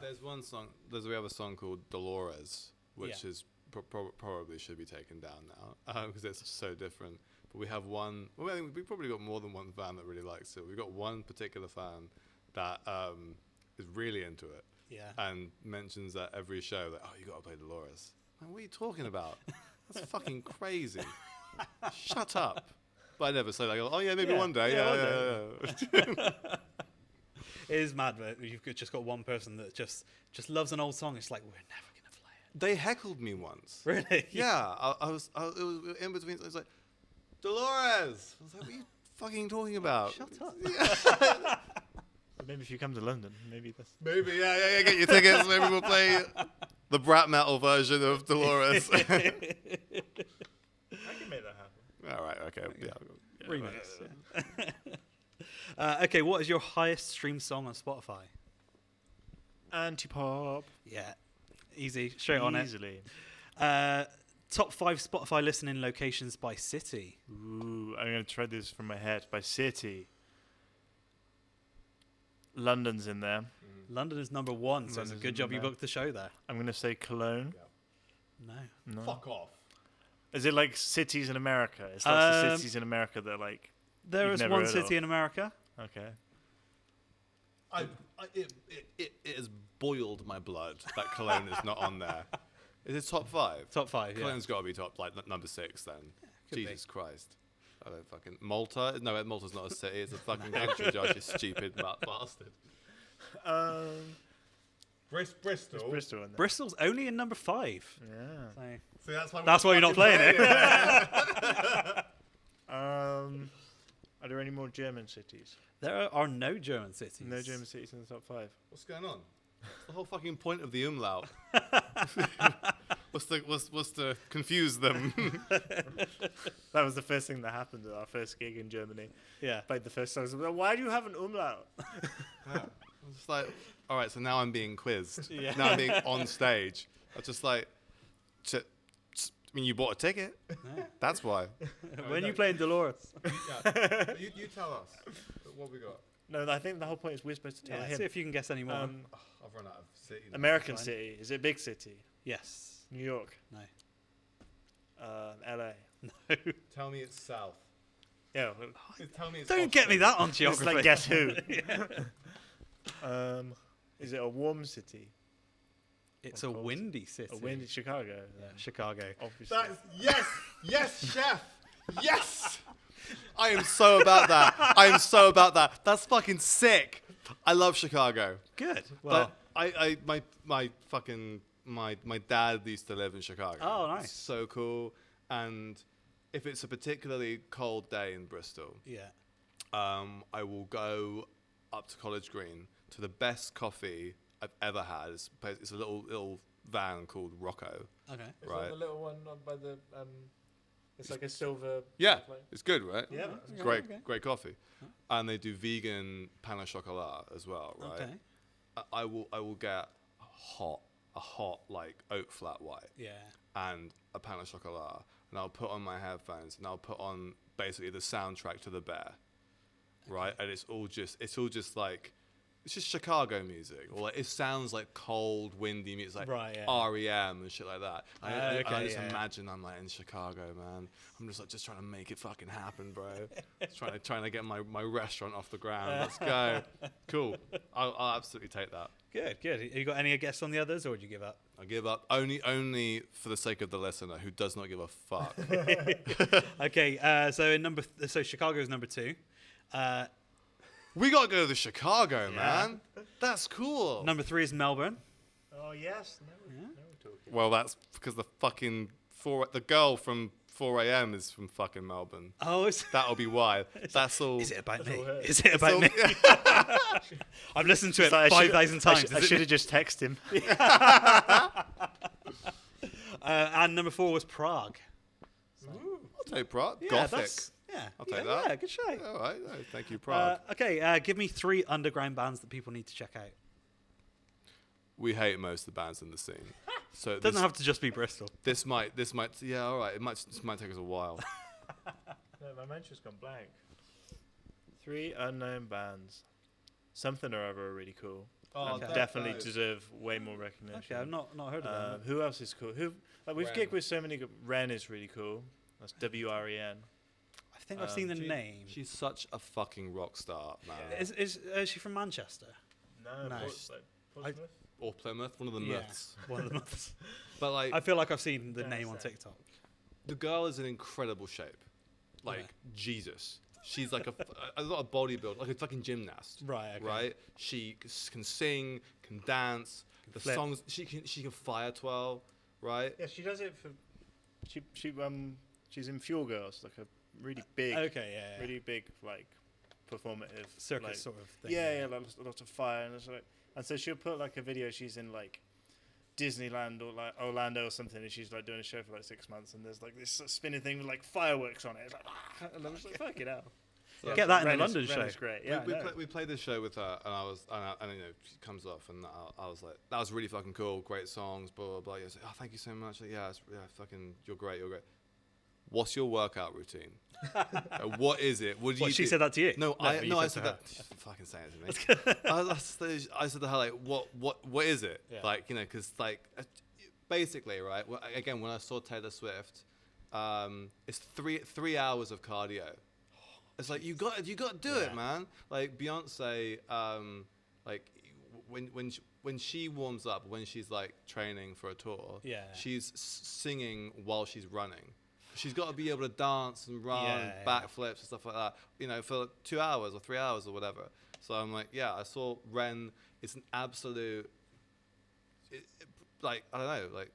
There's one song. We have a song called Dolores, which is probably should be taken down now because it's so different. But we have one. Well, I think we've probably got more than one fan that really likes it. We've got one particular fan that is really into it. Yeah. And mentions that every show, like, oh, you got to play Dolores. Like, what are you talking about? That's fucking crazy. Shut up. But I never say like, oh yeah, maybe one day. Yeah. It is mad that you've just got one person that just loves an old song. It's like, we're never gonna play it. They heckled me once. Really? Yeah, it was in between. I was like, Dolores. I was like, what are you fucking talking about? Shut up. Maybe if you come to London, maybe that's... Maybe, yeah, get your tickets. Maybe we'll play the brat metal version of Dolores. I can make that happen. All right, okay. Yeah. Remix. Yeah. Okay, what is your highest streamed song on Spotify? Anti-pop. Yeah, easy, straight on it. Easily. Top 5 Spotify listening locations by city. Ooh, I'm going to try this from my head. By city. London's in there. London is number 1, so it's a London's good job you number- booked the show there. I'm going to say Cologne. No. No. Fuck off. Is it like cities in America? It's lots of cities in America that like... There You've is never one heard city of. in America. Okay. It has boiled my blood that Cologne is not on there. Is it top 5? Top 5, yeah. Cologne's got to be top, like number 6 then. could be. Jesus Christ. I don't fucking... Malta? No, Malta's not a city. It's a fucking country, Josh, you stupid bastard. Bristol. It's Bristol in there. Bristol's only in number 5. Yeah. So See, that's why you're not playing it. Are there any more German cities? There are no German cities. No German cities in the top 5. What's going on? What's the whole fucking point of the umlaut? What's to confuse them? That was the first thing that happened at our first gig in Germany. Yeah. Played the first songs. Why do you have an umlaut? Yeah. I was just like, all right, so now I'm being quizzed. Yeah. Now I'm being on stage. I was just like, I mean, you bought a ticket. Yeah. That's why. When you playing Dolores? Yeah. You tell us what we got. No, I think the whole point is we're supposed to tell Yeah, him. see if you can guess any more. I've run out of city. American Fine. city. Is it a big city? Yes. New York. No. LA. No. Tell me it's south. Yeah. Well, Tell me it's Don't get me that on it's geography. like Guess Who. Is it a warm city? It's a windy city. A windy Chicago. Yeah, Chicago. Obviously. Yes, chef. Yes. I am so about that. That's fucking sick. I love Chicago. Good. Well, But my dad used to live in Chicago. Oh, nice. So cool. And if it's a particularly cold day in Bristol, yeah. I will go up to College Green to the best coffee I've ever had. It's a little van called Rocco. Okay. Is Right. that the little one by the it's like a silver Yeah, plate? it's good, right? Yeah. Great coffee. And they do vegan pain au chocolat as well, right? Okay. I will get a hot like oat flat white Yeah. and a pain au chocolat, and I'll put on my headphones and I'll put on basically the soundtrack to The Bear, right? And it's all just like, it's just Chicago music, or like it sounds like cold, windy music, like Right, yeah. REM and shit like that. I just yeah. imagine I'm like in Chicago, man. I'm just trying to make it fucking happen, bro. trying to get my restaurant off the ground. Let's go. Cool. I'll absolutely take that. Good. You got any guess on the others, or would you give up? I give up only for the sake of the listener who does not give a fuck. Okay. So Chicago's number 2. We gotta go to Chicago, Yeah. man. That's cool. Number 3 is Melbourne. Oh yes. Now we're talking. Well, that's because the girl from 4 a.m. is from fucking Melbourne. Oh, That'll be why. That's all. is it about me? all her. Is it about me? I've listened to it 5,000 times. I should have just texted him. And number 4 was Prague. I'll take Prague. Yeah, Gothic. I'll take that. Yeah, good show. All right. No, thank you, Prague. Okay, give me 3 underground bands that people need to check out. We hate most of the bands in the scene, so It doesn't have to just be Bristol. this might. Yeah, all right. This might take us a while. No, my mind's just gone blank. 3 unknown bands. Something or other are really cool. Oh, And definitely deserve way more recognition. Okay, I've not heard of them. Who else is cool? We've Ren. gigged with so many. Ren is really cool. That's WREN. I think I've seen the name. She's such a fucking rock star, man. Is she from Manchester? No, No. Portsmouth. Or Plymouth, one of the Yeah, myths. one of the myths. But like, I feel like I've seen the Yeah, name on same. TikTok. the girl is in incredible shape. Like Yeah. Jesus. She's like not a bodybuilder, like a fucking gymnast. Right. Okay. Right? She can sing, can dance. The flip. songs she can fire twirl. right? Yeah, she does it for. She's in Fuel Girls, like a really big, really big like performative circus like, sort of thing. Yeah, like lots of fire and so she'll put like a video. She's in like Disneyland or like Orlando or something, and she's like doing a show for like 6 months, and there's like this spinning thing with like fireworks on it. It's like, and I'm just like, fuck it out. So get that in the London show. Is great. Yeah, we played this show with her, and you know, she comes off, and I was like, that was really fucking cool, great songs, blah blah blah. I was like, oh, thank you so much. Like, yeah, fucking, you're great. What's your workout routine? What is it? What do you? She do? said that to you? No, I said that. Fucking say it to me. I said to her like, what is it? Yeah. Like, you know, because like, basically, right? Well, again, when I saw Taylor Swift, it's 3 hours of cardio. It's like you got to do it, man. Like Beyonce, like when she warms up, when she's like training for a tour, she's singing while she's running. She's got to be able to dance and run, backflips and stuff like that, you know, for 2 hours or 3 hours or whatever. So I'm like, I saw Ren. It's an absolute, like, I don't know, like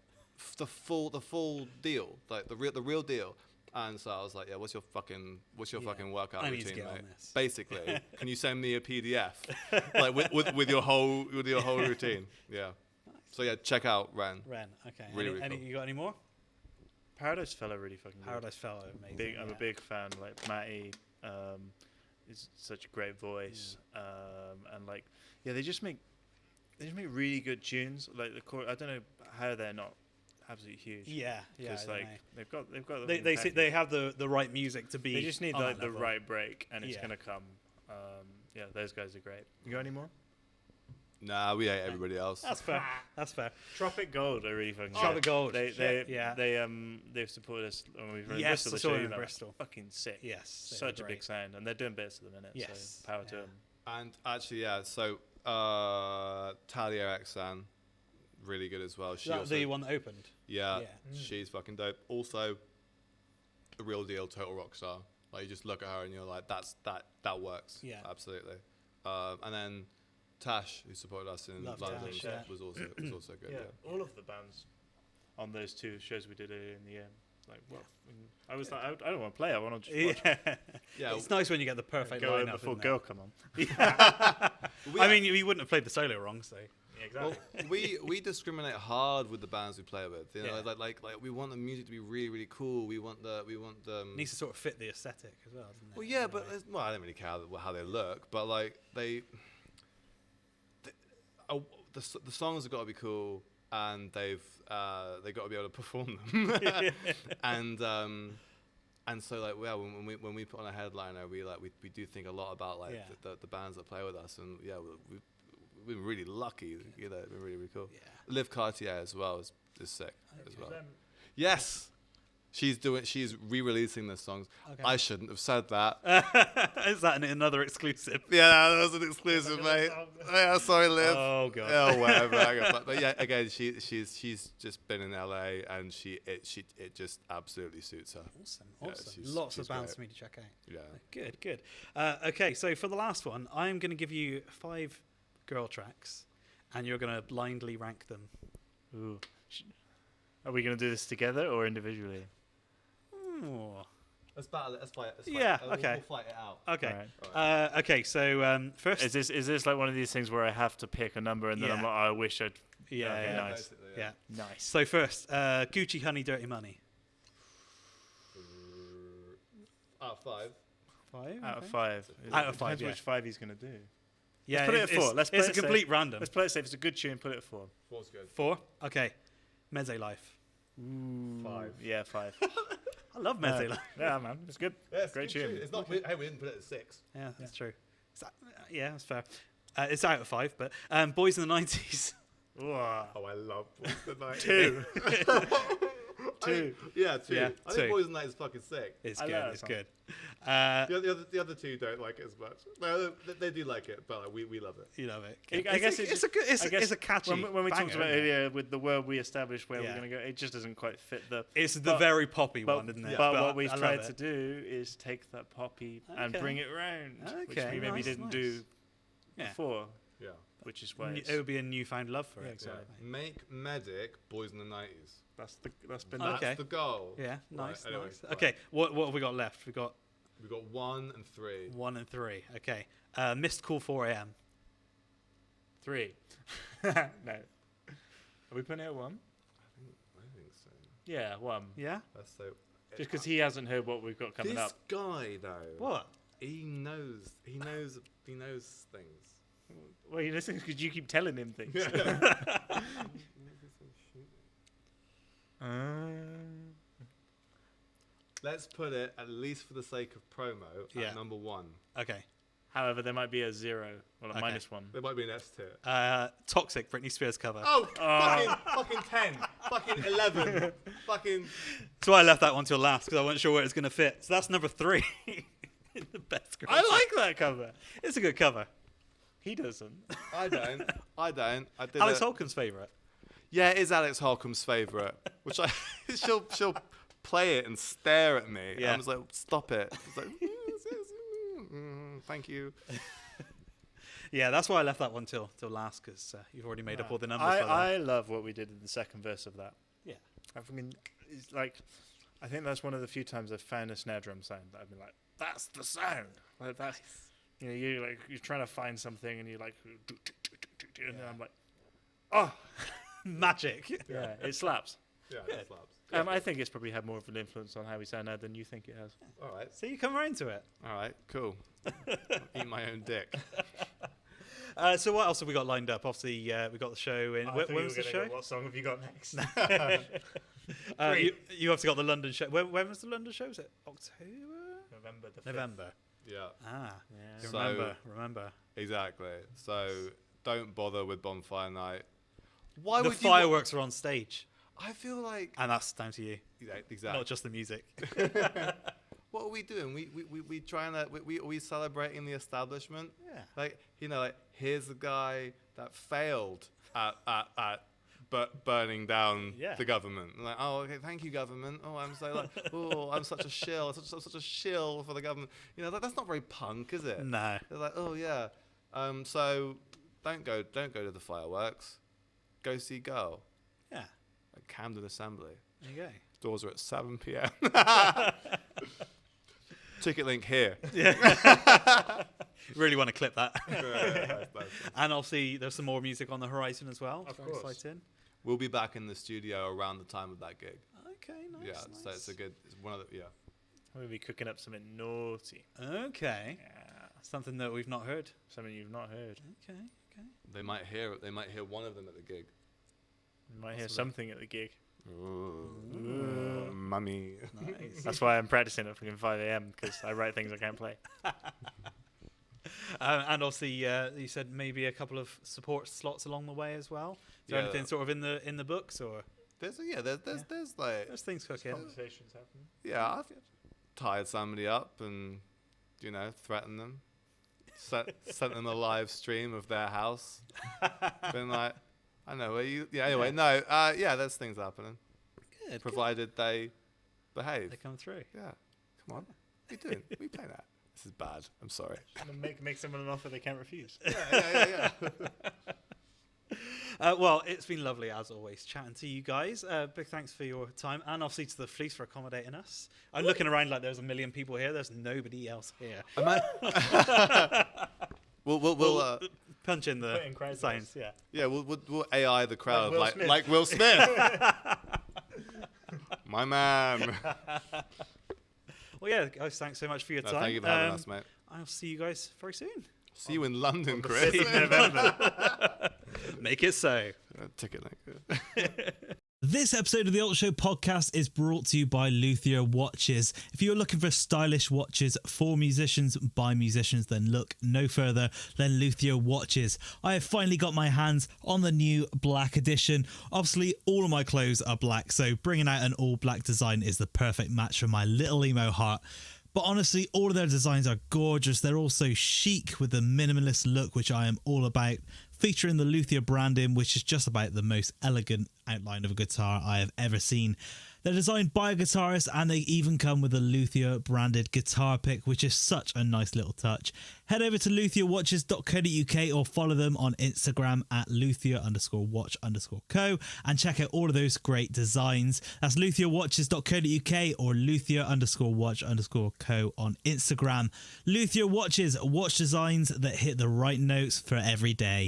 the full deal, like the real deal. And so I was like, what's your fucking workout I need routine, to get mate? on this. Basically, can you send me a PDF, like with your whole routine? Yeah. So check out Ren. Okay. Really cool. You got any more? Paradise Fellow really fucking good. Paradise Fellow, amazing. I'm a big fan. Like Matty, is such a great voice, and like they just make really good tunes. Like the I don't know how they're not absolutely huge. Yeah. Because like they've got they have the right music to be. They just need on like that the level. right break, and it's gonna come. Those guys are great. You got any more? Nah, we ate everybody else. That's fair. Tropic Gold are really fucking Tropic Gold. They've supported us when we were in Yes, Bristol. I saw them in like, Bristol. Fucking sick. Yes, Such a big sound, and they're doing bits at the minute. Yes, so power to them. And actually, so Talia Xan, really good as well. She That also, the one that opened. Yeah, she's fucking dope. Also, a real deal total rock star. Like you just look at her and you're like, that works. Yeah, absolutely. And then Tash, who supported us in Loved London, Tash, was also good. Yeah. All of the bands on those 2 shows we did earlier in the year. Like, what? I was like, I don't want to play. I want to just watch. Yeah. It's nice when you get the perfect go in lineup before isn't Girl it? come on. I mean, you wouldn't have played the solo wrong, so. Yeah, exactly. Well, we discriminate hard with the bands we play with. You know, like we want the music to be really, really cool. We want the. It needs to sort of fit the aesthetic as well, doesn't it? Well, yeah, but I don't really care how they look, but like the songs have got to be cool, and they've got to be able to perform them, and so like when we put on a headliner, we do think a lot about like the bands that play with us, and we've been really lucky, you know, it's been really, really cool. Yeah. Liv Cartier as well is sick as well. Yes. She's re-releasing the songs. Okay. I shouldn't have said that. Is that another exclusive? Yeah, that was an exclusive, mate. Yeah, sorry, Liv. Oh god. Oh, whatever. but yeah, again, she's just been in LA, and it just absolutely suits her. Awesome. Yeah, Lots of bands great. for me to check out. Yeah. Good. Okay, so for the last one, I'm going to give you 5 girl tracks, and you're going to blindly rank them. Ooh. Are we going to do this together or individually? Let's battle it. Let's fight it. Okay. We'll fight it out. Okay. All right. Okay. So first, is this like one of these things where I have to pick a number and then I'm like, I wish I'd. Yeah. Okay, Yeah. nice. Yeah. Nice. So first, Gucci Honey Dirty Money. Out of 5. 5. Out of 5. Out of 5. Depends which 5 he's going to do. Yeah. Let's put it at 4. Let's play it's it a complete safe. random. Let's play it safe. It's a good tune. Put it at 4. 4's good. 4. Okay. Meze Life. Ooh. 5. Yeah, 5. I love Meze Life. Yeah, man, it's good. Yeah, it's great good tune. It's not. Hey, we didn't put it at 6. Yeah, that's true. Yeah, that's fair. It's out of 5, but Boys in the 90s. Wow. Oh, I love Boys in the 90s. 2. 2. 2. Yeah, I think Boys in the 90s is fucking sick. It's good. It's good. The other 2 don't like it as much. No, they do like it, but like, we love it. You love it. I guess it's a catchy. When we banger, talked about isn't it? earlier with the word we established where we're going to go, it just doesn't quite fit the. It's the very poppy one, isn't it? But what we've tried to do is take that poppy and Okay. bring it round, which Okay, we maybe didn't do before. Yeah. Which is why it would be a newfound love for it. Exactly. Make Medic Boys in the 90s. That's been Okay. That's the goal. Yeah, nice, Right, anyway, nice. right. Okay, what have we got left? We got We've got 1 and 3. 1 and 3. Okay, missed call 4 a.m. 3. No. Are we putting it at 1? I think so. Yeah, 1. Yeah. That's so. Just because he hasn't heard what we've got coming This up. guy though. What? He knows things. Well, you listen because you keep telling him things. Let's put it, at least for the sake of promo, Yeah. at number 1. Okay. However, there might be a 0 or a Okay. -1. There might be an S tier. Toxic Britney Spears cover. Oh, fucking 10, fucking 11, fucking. That's why I left that one till last because I wasn't sure where it was going to fit. So that's number 3. In the best. I like that cover. It's a good cover. He doesn't. I don't. I did Alex it. Holcomb's favourite. Yeah, it is Alex Holcomb's favourite. Which she'll play it and stare at me. Yeah. I was like, stop it. It's like, thank you. Yeah, that's why I left that one till last because you've already made up all the numbers for that. I love what we did in the second verse of that. Yeah. It's like, I think that's one of the few times I've found a snare drum sound that I've been like, that's the sound. Like that's, you know, you're trying to find something and you're like, and then I'm like, oh, Magic. yeah, it slaps. Yeah, that slaps. I think it's probably had more of an influence on how we sound now than you think it has. All right. So you come around to it. All right, cool. Eat my own dick. So what else have we got lined up? Obviously, we got the show in. When was the show? What song have you got next? You obviously got the London show. When was the London show? Was it October? November the 5th. November. Yeah. Ah, Yeah. you So- remember. Exactly. So don't bother with Bonfire Night. Why The would fireworks are on stage, I feel like and that's down to you, exactly. not just the music. What are we doing? We trying to we celebrating the establishment. Yeah. Like, you know, like here's the guy that failed at burning down Yeah. the government. And like, oh, okay, thank you, government. Oh, I'm so like, oh, I'm such a shill, such a shill for the government. You know, that's not very punk, is it? No. They're like, oh yeah. So don't go to the fireworks. Go see Girl Yeah. at Camden Assembly. There you go. Doors are at 7 p.m. Ticket link here. Really want to clip that. Nice. And obviously, there's some more music on the horizon as well. Of Very course. exciting. We'll be back in the studio around the time of that gig. Okay, nice. Yeah, nice. so it's one of the We'll be cooking up something naughty. Okay. Yeah. Something that we've not heard. Something you've not heard. Okay. They might hear one of them at the gig. You might hear Possibly. something at the gig. Ooh. Mummy. Nice. That's why I'm practicing at fucking 5 a.m. because I write things I can't play. And obviously, you said maybe a couple of support slots along the way as well. Is there Yeah. anything sort of in the books, or There's like there's things cooking? Conversations happening. I've tied somebody up and threatened them. Sent them a live stream of their house. Been like, I know where you. Yeah. Anyway, no. There's things happening. Good. Provided they behave. They come through. Yeah. Come on. What are you doing? We play that. This is bad. I'm sorry. Make someone an offer they can't refuse. Yeah. Well, it's been lovely as always chatting to you guys. Big thanks for your time, and obviously to the Fleece for accommodating us. I'm looking around like there's a million people here. There's nobody else here. We'll Punch in the Put in crowd signs. noise. Yeah. we'll AI the crowd Will Smith. like Will Smith. My man. Well, yeah, guys, thanks so much for your No, time. thank you for having us, mate. I'll see you guys very soon. See you in London, the Chris. 5th of November. Make it so. Ticket link. This episode of the Alt Show podcast is brought to you by Luthier Watches. If you're looking for stylish watches for musicians by musicians, then look no further than Luthier Watches. I have finally got my hands on the new black edition. Obviously, all of my clothes are black, so bringing out an all black design is the perfect match for my little emo heart. But honestly, all of their designs are gorgeous. They're also chic with the minimalist look, which I am all about. featuring the Luthier branding, which is just about the most elegant outline of a guitar I have ever seen. They're designed by a guitarist, and they even come with a Luthier branded guitar pick, which is such a nice little touch. Head over to luthierwatches.co.uk or follow them on Instagram at luthier_watch_co and check out all of those great designs. That's luthierwatches.co.uk or luthier_watch_co on Instagram. Luthier Watches, watch designs that hit the right notes for every day.